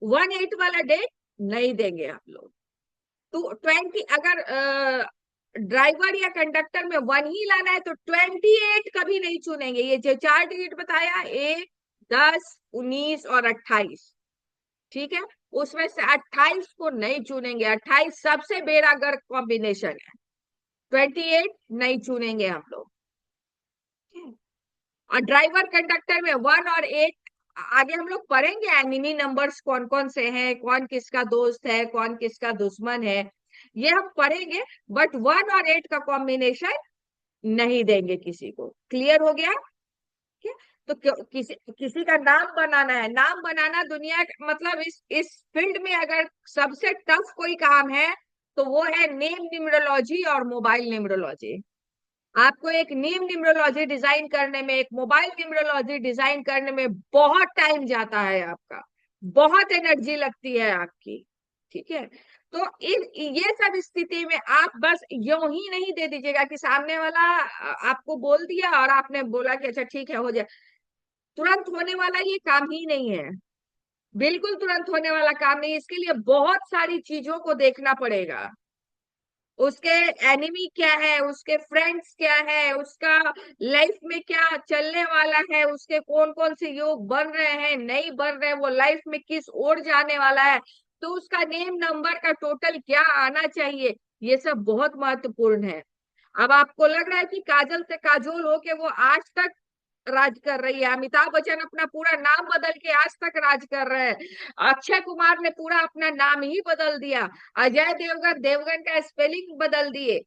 1 8 वाला डेट नहीं देंगे हम लोग। तो 20, अगर ड्राइवर या कंडक्टर में 1 ही लाना है तो 28 कभी नहीं चुनेंगे। ये जो 4 डिजिट बताया, 1, 10, 19 और 28, ठीक है, उसमें से 28 को नहीं चुनेंगे। 28 सबसे बेरागर कॉम्बिनेशन है, 28 नहीं चुनेंगे हम लोग। और ड्राइवर कंडक्टर में 1 और 8, आगे हम लोग पढ़ेंगे एनिमी नंबर्स कौन कौन से हैं, कौन किसका दोस्त है, कौन किसका दुश्मन है, ये हम पढ़ेंगे। बट 1 और 8 का कॉम्बिनेशन नहीं देंगे किसी को। क्लियर हो गया? ठीक है? तो किसी किसी का नाम बनाना है, नाम बनाना दुनिया मतलब इस फील्ड में अगर सबसे टफ कोई काम है तो वो है नेम न्यूमरोलॉजी और मोबाइल न्यूमरोलॉजी। आपको एक नेम न्यूमरोलॉजी डिजाइन करने में, एक मोबाइल न्यूमरोलॉजी डिजाइन करने में बहुत टाइम जाता है आपका, बहुत एनर्जी लगती है आपकी, ठीक है। तो ये सब स्थिति में आप बस यूं ही नहीं दे दीजिएगा कि सामने वाला आपको बोल दिया और आपने बोला कि अच्छा ठीक है हो जाए। तुरंत होने वाला ये काम ही नहीं है, बिल्कुल तुरंत होने वाला काम नहीं। इसके लिए बहुत सारी चीजों को देखना पड़ेगा। उसके एनिमी क्या है, उसके फ्रेंड्स क्या है, उसका लाइफ में क्या चलने वाला है, उसके कौन कौन से योग बन रहे हैं, नहीं बन रहे, वो लाइफ में किस ओर जाने वाला है, तो उसका नेम नंबर का टोटल क्या आना चाहिए, ये सब बहुत महत्वपूर्ण है। अब आपको लग रहा है कि काजल से काजोल होके वो आज तक राज कर रही है, अमिताभ बच्चन अपना पूरा नाम बदल के आज तक राज कर रहे हैं, अक्षय कुमार ने पूरा अपना नाम ही बदल दिया, अजय देवगन देवगन का स्पेलिंग बदल दिए।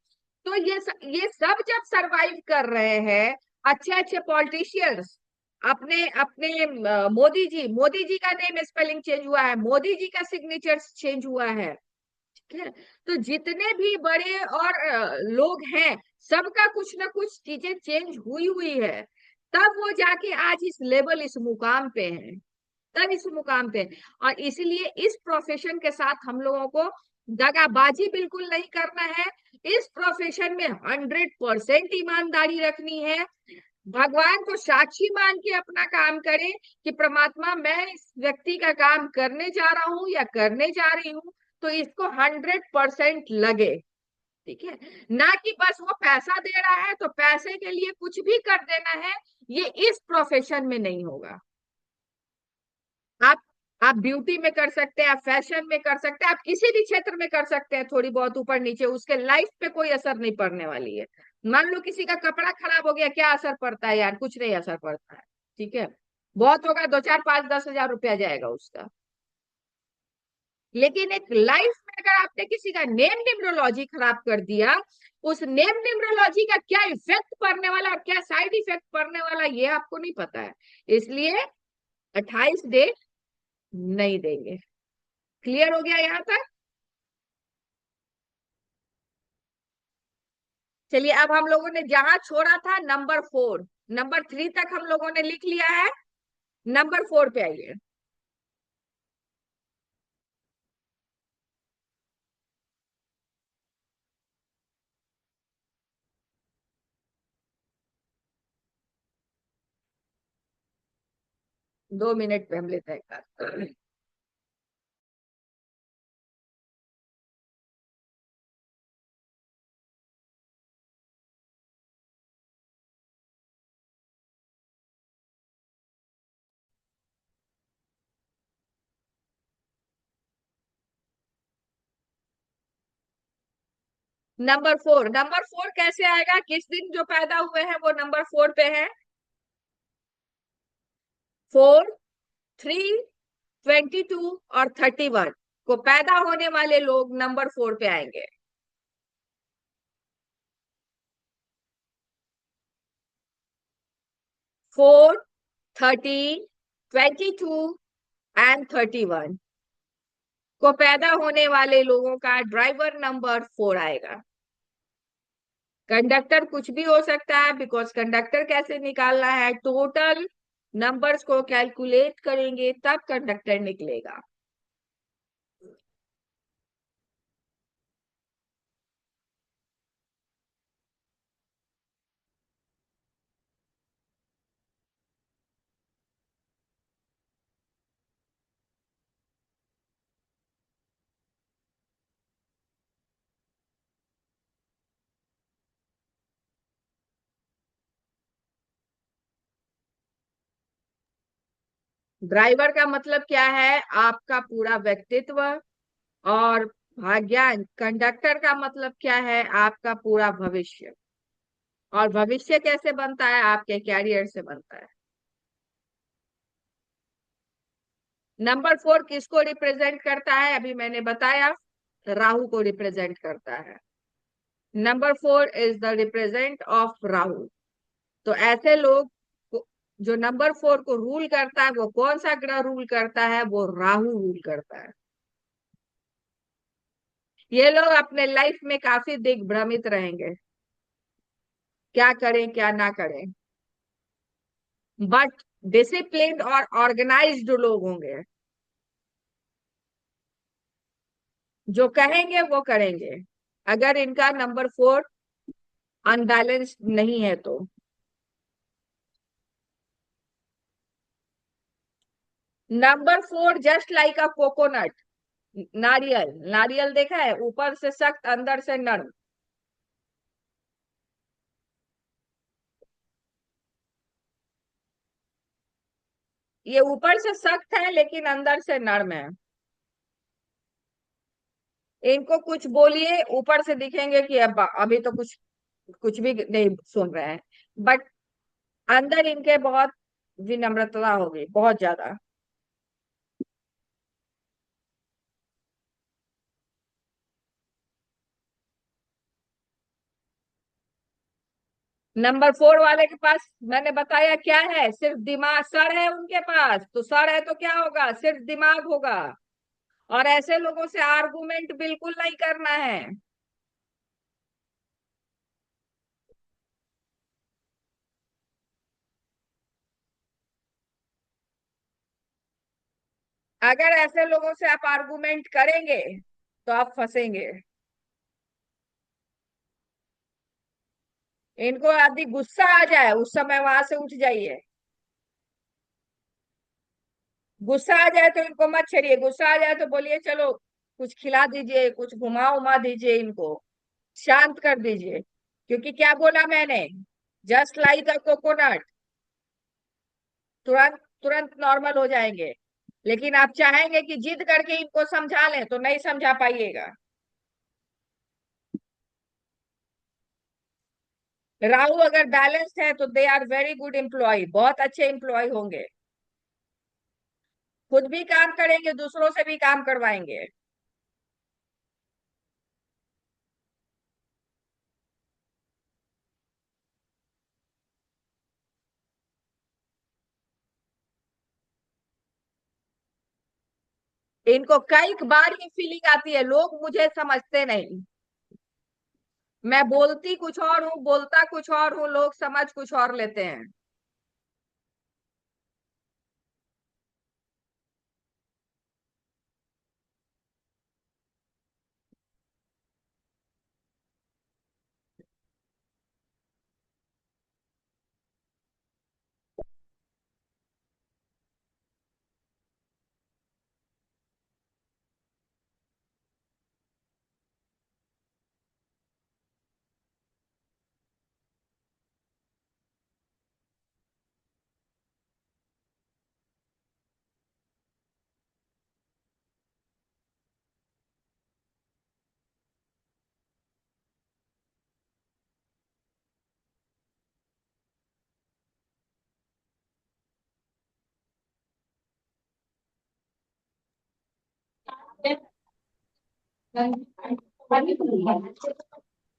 तो ये सब जब सरवाइव कर रहे हैं, अच्छे अच्छे पॉलिटिशियंस, अपने अपने मोदी जी का नेम स्पेलिंग चेंज हुआ है, मोदी जी का सिग्नेचर चेंज हुआ है, ठीक है। तो जितने भी बड़े और लोग हैं, सबका कुछ ना कुछ चीजें चेंज हुई हुई है, तब वो जाके आज इस लेवल, इस मुकाम पे है, तब इस मुकाम पे। और इसलिए इस प्रोफेशन के साथ हम लोगों को दगाबाजी बिल्कुल नहीं करना है। इस प्रोफेशन में 100% ईमानदारी रखनी है। भगवान को साक्षी मान के अपना काम करें कि परमात्मा मैं इस व्यक्ति का काम करने जा रहा हूं या करने जा रही हूँ, तो इसको 100% लगे, ठीक है। ना कि बस वो पैसा दे रहा है तो पैसे के लिए कुछ भी कर देना है, ये इस प्रोफेशन में नहीं होगा। आप आप ब्यूटी में कर सकते हैं, आप फैशन में कर सकते हैं, आप किसी भी क्षेत्र में कर सकते हैं, थोड़ी बहुत ऊपर नीचे, उसके लाइफ पे कोई असर नहीं पड़ने वाली है। मान लो किसी का कपड़ा खराब हो गया, क्या असर पड़ता है यार, कुछ नहीं असर पड़ता है, ठीक है। बहुत होगा 2 4 5 10 हजार रुपया जाएगा उसका। लेकिन एक लाइफ में अगर आपने किसी का नेम न्यूमरोलॉजी खराब कर दिया, उस नेम न्यूमरोलॉजी का क्या इफेक्ट पड़ने वाला और क्या साइड इफेक्ट पड़ने वाला ये आपको नहीं पता है, इसलिए 28 डेट नहीं देंगे। क्लियर हो गया यहाँ तक? चलिए अब हम लोगों ने जहां छोड़ा था नंबर 4, नंबर 3 तक हम लोगों ने लिख लिया है, नंबर 4 पे आइए। दो मिनट पे हम लेते हैं क्लास। नंबर 4 कैसे आएगा, किस दिन जो पैदा हुए हैं वो नंबर 4 पे है। 4, 3, 22 और 31 को पैदा होने वाले लोग नंबर 4 पे आएंगे। 4, 30, 22 एंड 31 को पैदा होने वाले लोगों का ड्राइवर नंबर 4 आएगा। कंडक्टर कुछ भी हो सकता है, बिकॉज कंडक्टर कैसे निकालना है, टोटल नंबर्स को कैलकुलेट करेंगे तब कंडक्टर निकलेगा। ड्राइवर का मतलब क्या है, आपका पूरा व्यक्तित्व और भाग्यांक। कंडक्टर का मतलब क्या है, आपका पूरा भविष्य। और भविष्य कैसे बनता है, आपके कैरियर से बनता है। नंबर 4 किसको रिप्रेजेंट करता है, अभी मैंने बताया, राहु को रिप्रेजेंट करता है। Number 4 is the represent of Rahu. तो ऐसे लोग जो नंबर 4 को रूल करता है, वो कौन सा ग्रह रूल करता है, वो राहु रूल करता है। ये लोग अपने लाइफ में काफी दिग्भ्रमित रहेंगे, क्या करें क्या ना करें, बट डिसिप्लिन और ऑर्गेनाइज्ड लोग होंगे, जो कहेंगे वो करेंगे, अगर इनका नंबर 4 अनबैलेंस्ड नहीं है तो। Number 4 just like a coconut, नारियल। नारियल देखा है, ऊपर से सख्त अंदर से नरम। ये ऊपर से सख्त है लेकिन अंदर से नरम है। इनको कुछ बोलिए, ऊपर से दिखेंगे कि अब अभी तो कुछ कुछ भी नहीं सुन रहे हैं, बट अंदर इनके बहुत विनम्रता होगी, बहुत ज्यादा। नंबर 4 वाले के पास मैंने बताया क्या है, सिर्फ दिमाग, सर है उनके पास, तो सर है तो क्या होगा, सिर्फ दिमाग होगा। और ऐसे लोगों से आर्गुमेंट बिल्कुल नहीं करना है। अगर ऐसे लोगों से आप आर्गुमेंट करेंगे तो आप फंसेंगे। इनको यदि गुस्सा आ जाए, उस समय वहां से उठ जाइए। गुस्सा आ जाए तो इनको मत छेड़िए, गुस्सा आ जाए तो बोलिए चलो कुछ खिला दीजिए, कुछ घुमा उमा दीजिए, इनको शांत कर दीजिए। क्योंकि क्या बोला मैंने, जस्ट लाइक अ कोकोनट, तुरंत तुरंत नॉर्मल हो जाएंगे। लेकिन आप चाहेंगे कि जिद करके इनको समझा लें तो नहीं समझा पाइएगा। राहु अगर बैलेंस्ड है तो they are very good employ, बहुत अच्छे एम्प्लॉय होंगे, खुद भी काम करेंगे, दूसरों से भी काम करवाएंगे। इनको कई बार ये फीलिंग आती है, लोग मुझे समझते नहीं, मैं बोलती कुछ और हूँ, बोलता कुछ और हूँ, लोग समझ कुछ और लेते हैं।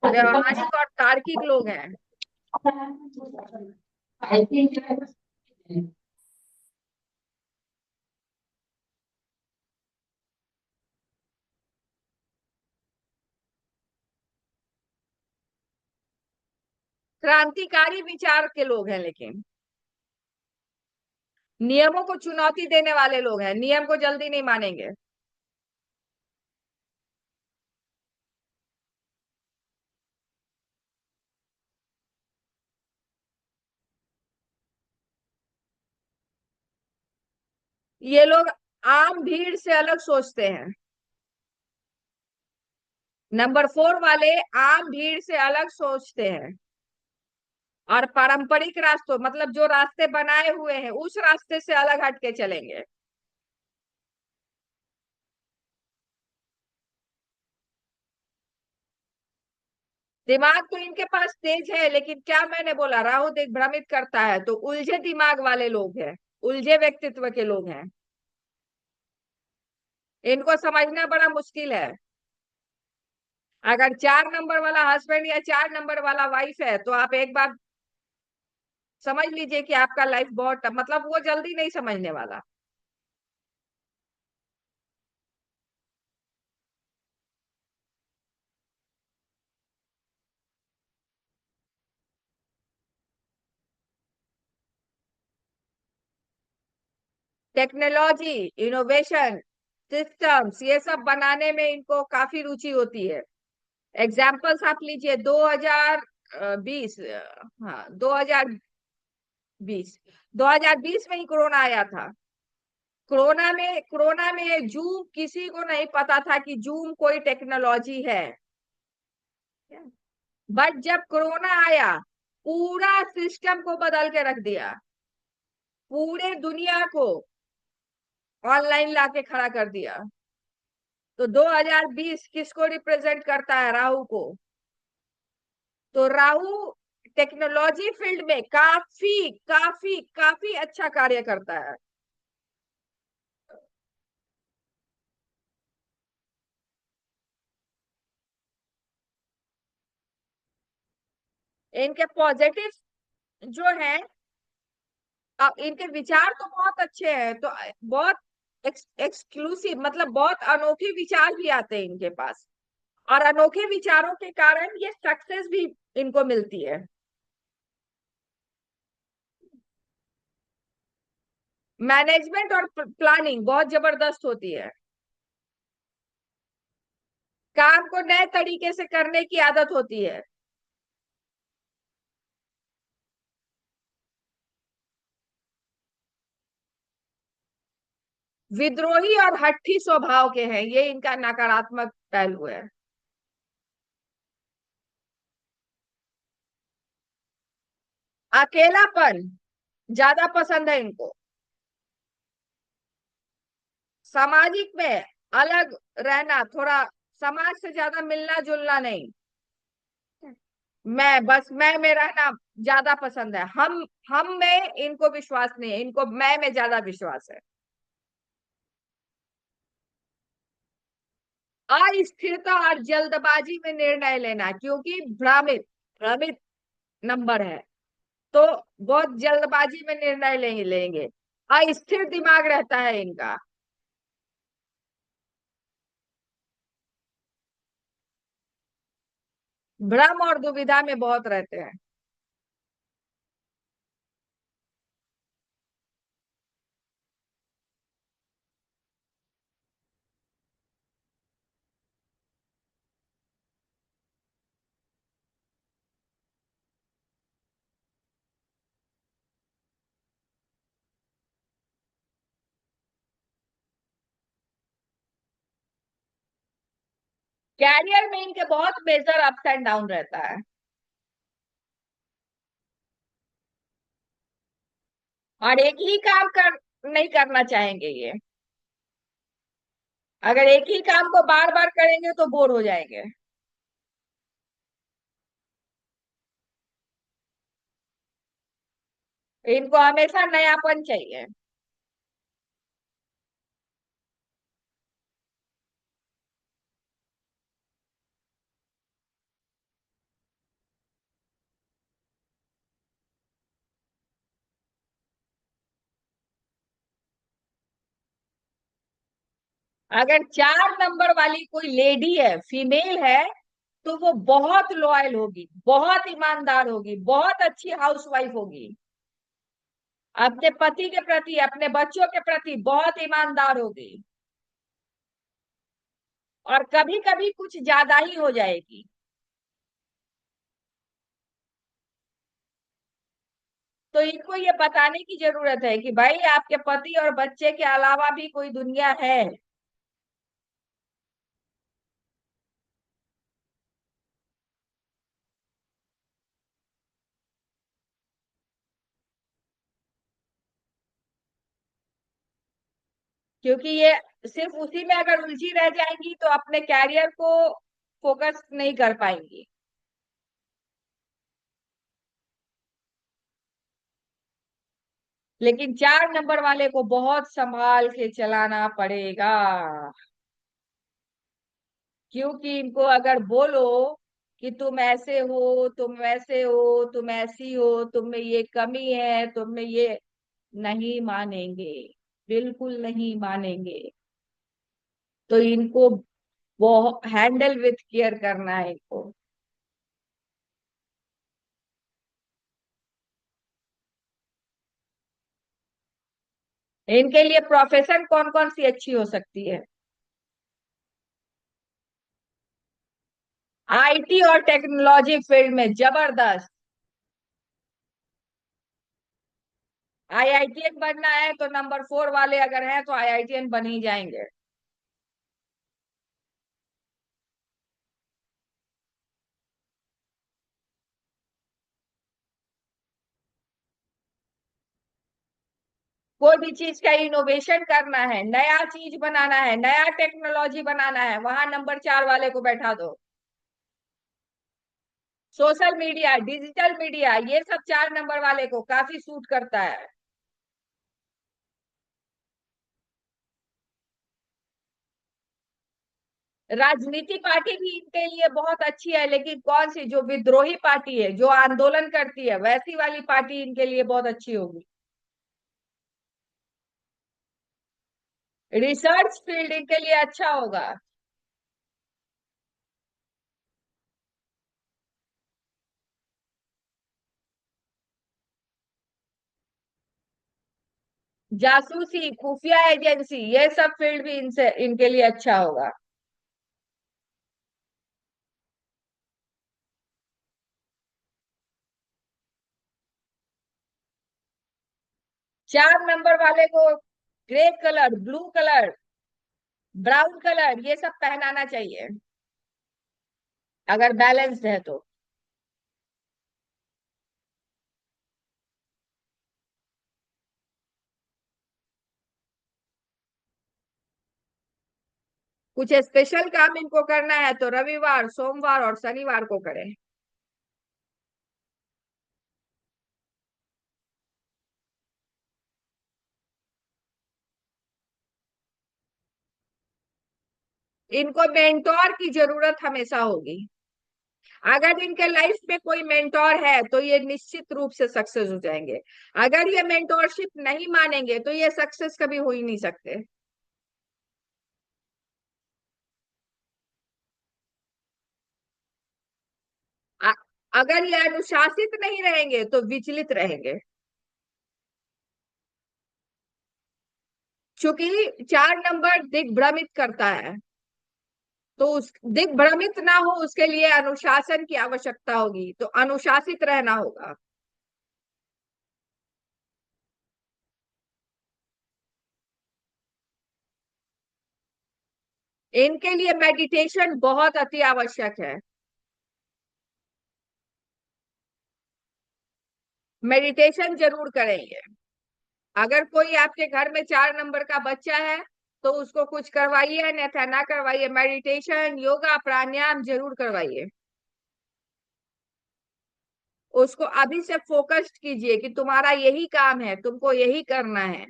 व्यवहारिक और तार्किक लोग हैं। क्रांतिकारी विचार के लोग हैं, लेकिन नियमों को चुनौती देने वाले लोग हैं, नियम को जल्दी नहीं मानेंगे। ये लोग आम भीड़ से अलग सोचते हैं। नंबर 4 वाले आम भीड़ से अलग सोचते हैं और पारंपरिक रास्तों, मतलब जो रास्ते बनाए हुए हैं उस रास्ते से अलग हट के चलेंगे। दिमाग तो इनके पास तेज है, लेकिन क्या मैंने बोला, राहु देख भ्रमित करता है, तो उलझे दिमाग वाले लोग हैं, उलझे व्यक्तित्व के लोग हैं। इनको समझना बड़ा मुश्किल है। अगर 4 नंबर वाला हस्बैंड या 4 नंबर वाला वाइफ है, तो आप एक बार समझ लीजिए कि आपका लाइफ बहुत, मतलब वो जल्दी नहीं समझने वाला। टेक्नोलॉजी, इनोवेशन, सिस्टम्स, ये सब बनाने में इनको काफी रुचि होती है। एग्जाम्पल्स आप लीजिए, 2020, हाँ 2020, 2020 में ही कोरोना आया था। कोरोना में जूम, किसी को नहीं पता था कि जूम कोई टेक्नोलॉजी है। बट जब कोरोना आया, पूरा सिस्टम को बदल के रख दिया, पूरे दुनिया को ऑनलाइन लाके खड़ा कर दिया। तो 2020 किसको रिप्रेजेंट करता है? राहु को। तो राहु टेक्नोलॉजी फील्ड में काफी काफी काफी अच्छा कार्य करता है। इनके पॉजिटिव जो है, अब इनके विचार तो बहुत अच्छे हैं, तो बहुत एक्सक्लूसिव, मतलब बहुत अनोखे विचार भी आते हैं इनके पास, और अनोखे विचारों के कारण ये सक्सेस भी इनको मिलती है। मैनेजमेंट और प्लानिंग बहुत जबरदस्त होती है। काम को नए तरीके से करने की आदत होती है। विद्रोही और हठी स्वभाव के हैं, ये इनका नकारात्मक पहलू है। अकेलापन ज्यादा पसंद है इनको। सामाजिक में अलग रहना, थोड़ा समाज से ज्यादा मिलना जुलना नहीं। मैं रहना ज्यादा पसंद है। हम में इनको विश्वास नहीं है, इनको मैं में ज्यादा विश्वास है। अस्थिरता और जल्दबाजी में निर्णय लेना, क्योंकि भ्रमित भ्रमित नंबर है, तो बहुत जल्दबाजी में निर्णय लेंगे। अस्थिर दिमाग रहता है इनका। भ्रम और दुविधा में बहुत रहते हैं। कैरियर में इनके बहुत मेजर अप्स एंड डाउन रहता है, और एक ही काम कर नहीं करना चाहेंगे ये। अगर एक ही काम को बार बार करेंगे तो बोर हो जाएंगे। इनको हमेशा नयापन चाहिए। अगर 4 नंबर वाली कोई लेडी है, फीमेल है, तो वो बहुत लॉयल होगी, बहुत ईमानदार होगी, बहुत अच्छी हाउसवाइफ होगी, अपने पति के प्रति, अपने बच्चों के प्रति बहुत ईमानदार होगी, और कभी कभी कुछ ज्यादा ही हो जाएगी। तो इनको ये बताने की जरूरत है कि भाई आपके पति और बच्चे के अलावा भी कोई दुनिया है। क्योंकि ये सिर्फ उसी में अगर उलझी रह जाएंगी तो अपने कैरियर को फोकस नहीं कर पाएंगी। लेकिन 4 नंबर वाले को बहुत संभाल के चलाना पड़ेगा, क्योंकि इनको अगर बोलो कि तुम ऐसे हो, तुम वैसे हो, तुम ऐसी हो, तुम में ये कमी है, तुम में ये, नहीं मानेंगे, बिल्कुल नहीं मानेंगे। तो इनको बहुत हैंडल विथ केयर करना है इनको। इनके लिए प्रोफेशन कौन कौन सी अच्छी हो सकती है? आईटी और टेक्नोलॉजी फील्ड में जबरदस्त। आईआईटीएन बनना है तो नंबर 4 वाले अगर हैं तो आईआईटीएन बन ही जाएंगे। कोई भी चीज का इनोवेशन करना है, नया चीज बनाना है, नया टेक्नोलॉजी बनाना है, वहां नंबर 4 वाले को बैठा दो। सोशल मीडिया, डिजिटल मीडिया, ये सब 4 नंबर वाले को काफी सूट करता है। राजनीति पार्टी भी इनके लिए बहुत अच्छी है, लेकिन कौन सी, जो विद्रोही पार्टी है, जो आंदोलन करती है, वैसी वाली पार्टी इनके लिए बहुत अच्छी होगी। रिसर्च फील्ड इनके लिए अच्छा होगा। जासूसी, खुफिया एजेंसी, ये सब फील्ड भी इनसे इनके लिए अच्छा होगा। 4 नंबर वाले को grey colour, blue colour, brown colour, ये सब पहनाना चाहिए अगर बैलेंस्ड है तो। कुछ स्पेशल काम इनको करना है तो रविवार, सोमवार और शनिवार को करें। इनको मेंटोर की जरूरत हमेशा होगी। अगर इनके लाइफ में कोई मेंटोर है तो ये निश्चित रूप से सक्सेस हो जाएंगे। अगर ये मेंटोरशिप नहीं मानेंगे तो ये सक्सेस कभी हो ही नहीं सकते। अ- अगर ये अनुशासित नहीं रहेंगे तो विचलित रहेंगे। क्योंकि 4 नंबर दिग्भ्रमित करता है, तो उस दिग्भ्रमित ना हो उसके लिए अनुशासन की आवश्यकता होगी, तो अनुशासित रहना होगा। इनके लिए मेडिटेशन बहुत अति आवश्यक है। मेडिटेशन जरूर करेंगे। अगर कोई आपके घर में 4 नंबर का बच्चा है तो उसको कुछ करवाइए, अन्यथा ना करवाइए, मेडिटेशन, योगा, प्राणायाम जरूर करवाइए। उसको अभी से फोकस्ड कीजिए कि तुम्हारा यही काम है, तुमको यही करना है।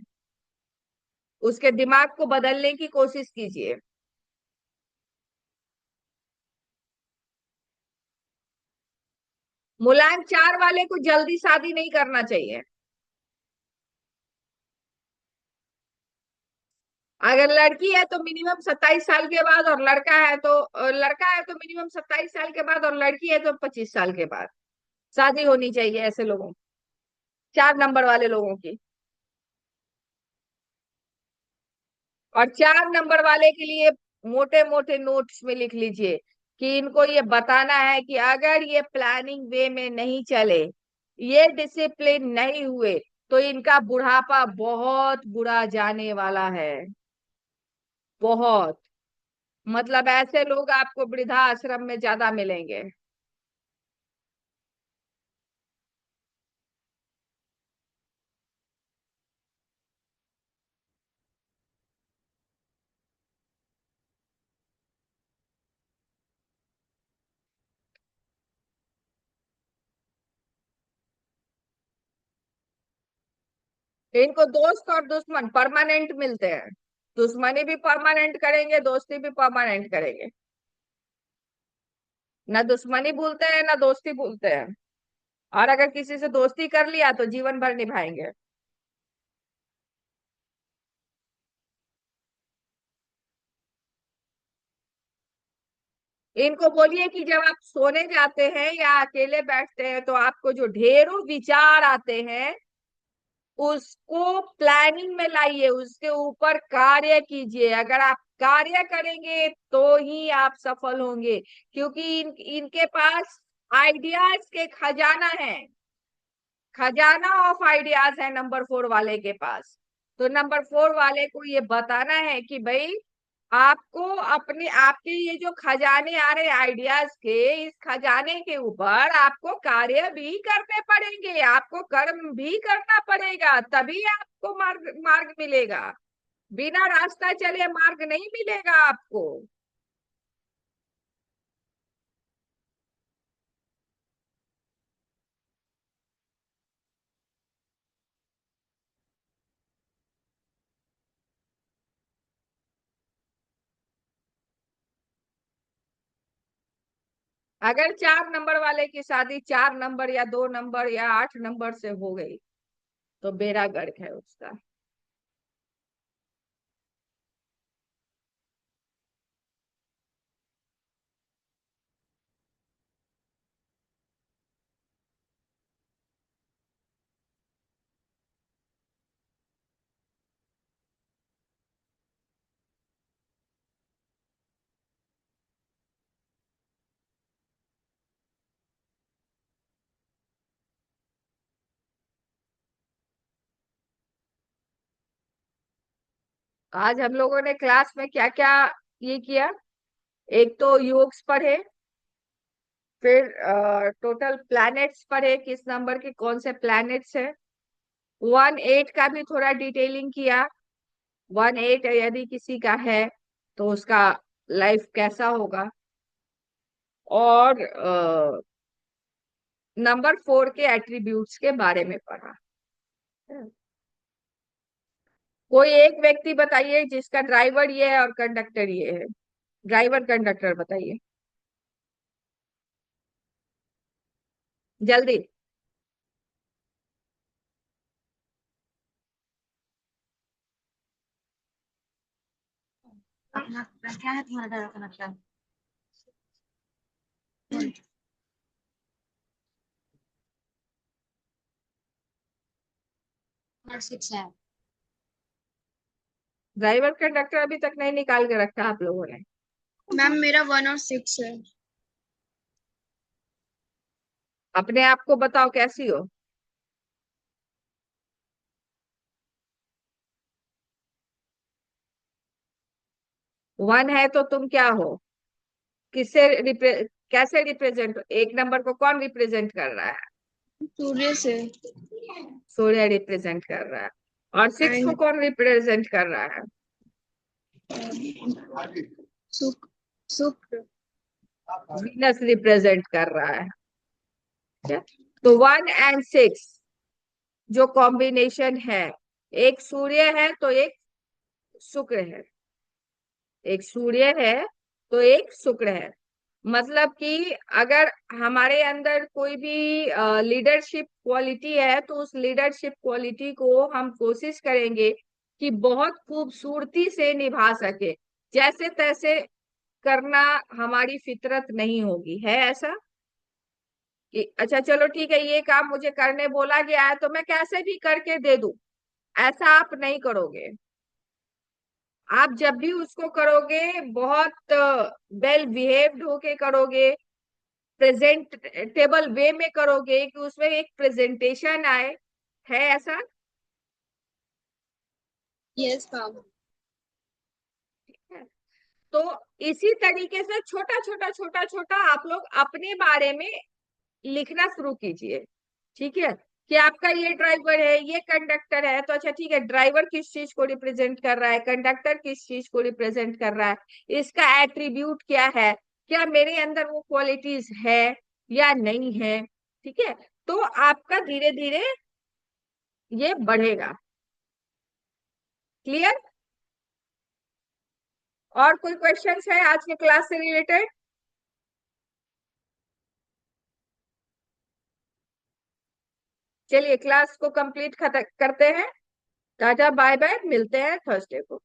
उसके दिमाग को बदलने की कोशिश कीजिए। मुलायम 4 वाले को जल्दी शादी नहीं करना चाहिए। अगर लड़की है तो मिनिमम 27 साल के बाद, और लड़का है तो मिनिमम 27 साल के बाद, और लड़की है तो 25 साल के बाद शादी होनी चाहिए ऐसे लोगों, 4 नंबर वाले लोगों की। और 4 नंबर वाले के लिए मोटे मोटे नोट्स में लिख लीजिए कि इनको ये बताना है कि अगर ये प्लानिंग वे में नहीं चले, ये डिसिप्लिन नहीं हुए, तो इनका बुढ़ापा बहुत बुरा जाने वाला है। बहुत, मतलब ऐसे लोग आपको वृद्धा आश्रम में ज्यादा मिलेंगे। इनको दोस्त और दुश्मन परमानेंट मिलते हैं। दुश्मनी भी परमानेंट करेंगे, दोस्ती भी परमानेंट करेंगे। ना दुश्मनी भूलते हैं ना दोस्ती भूलते हैं। और अगर किसी से दोस्ती कर लिया तो जीवन भर निभाएंगे। इनको बोलिए कि जब आप सोने जाते हैं या अकेले बैठते हैं तो आपको जो ढेरों विचार आते हैं, उसको प्लानिंग में लाइए, उसके ऊपर कार्य कीजिए। अगर आप कार्य करेंगे तो ही आप सफल होंगे, क्योंकि इनके पास आइडियाज के खजाना है। खजाना ऑफ आइडियाज है नंबर 4 वाले के पास। तो नंबर 4 वाले को ये बताना है कि भाई, आपको अपने आपके ये जो खजाने आ रहे आइडियाज के, इस खजाने के ऊपर आपको कार्य भी करने पड़ेंगे, आपको कर्म भी करना पड़ेगा, तभी आपको मार्ग मार्ग मिलेगा। बिना रास्ता चले मार्ग नहीं मिलेगा आपको। अगर 4 नंबर वाले की शादी 4 नंबर या 2 नंबर या 8 नंबर से हो गई तो बेड़ा गर्क है उसका। आज हम लोगों ने क्लास में क्या क्या ये किया। एक तो योग्स पढ़े, फिर टोटल प्लैनेट्स पढ़े, किस नंबर के कौन से प्लैनेट्स है। 1-8 का भी थोड़ा डिटेलिंग किया। 1-8 यदि किसी का है तो उसका लाइफ कैसा होगा। और नंबर 4 के एट्रीब्यूट्स के बारे में पढ़ा। कोई एक व्यक्ति बताइए जिसका ड्राइवर ये है और कंडक्टर ये है। ड्राइवर कंडक्टर बताइए जल्दी। अपना क्या है तुम्हारा ड्राइवर का नक्शा? नंबर 6 है। ड्राइवर कंडक्टर अभी तक नहीं निकाल के रखा आप लोगों ने। मैम मेरा 1 और 6 है। अपने आप को बताओ कैसी हो। 1 है तो तुम क्या हो, किससे कैसे रिप्रेजेंट, 1 नंबर को कौन रिप्रेजेंट कर रहा है। सूर्य से। सूर्य रिप्रेजेंट कर रहा है। और 6 को एंड कौन रिप्रेजेंट कर रहा है। शुक्र। शुक्र। वीनस रिप्रेजेंट कर रहा है। क्या? तो 1 और 6 जो कॉम्बिनेशन है, एक सूर्य है तो एक शुक्र है। एक सूर्य है तो एक शुक्र है। मतलब कि अगर हमारे अंदर कोई भी लीडरशिप क्वालिटी है तो उस लीडरशिप क्वालिटी को हम कोशिश करेंगे कि बहुत खूबसूरती से निभा सके। जैसे तैसे करना हमारी फितरत नहीं होगी, है ऐसा कि अच्छा चलो ठीक है ये काम मुझे करने बोला गया है तो मैं कैसे भी करके दे दूं, ऐसा आप नहीं करोगे। आप जब भी उसको करोगे बहुत वेल बिहेव्ड होके करोगे, प्रेजेंटेबल वे में करोगे कि उसमें एक प्रेजेंटेशन आए, है ऐसा। Yes ma'am. तो इसी तरीके से छोटा छोटा छोटा छोटा आप लोग अपने बारे में लिखना शुरू कीजिए। ठीक है, कि आपका ये ड्राइवर है, ये कंडक्टर है, तो अच्छा ठीक है, ड्राइवर किस चीज को रिप्रेजेंट कर रहा है, कंडक्टर किस चीज को रिप्रेजेंट कर रहा है, इसका एट्रीब्यूट क्या है, क्या मेरे अंदर वो क्वालिटीज है या नहीं है। ठीक है, तो आपका धीरे धीरे ये बढ़ेगा। क्लियर? और कोई क्वेश्चंस है आज के क्लास से रिलेटेड? चलिए क्लास को कंप्लीट करते हैं। टाटा बाय बाय, मिलते हैं थर्सडे को।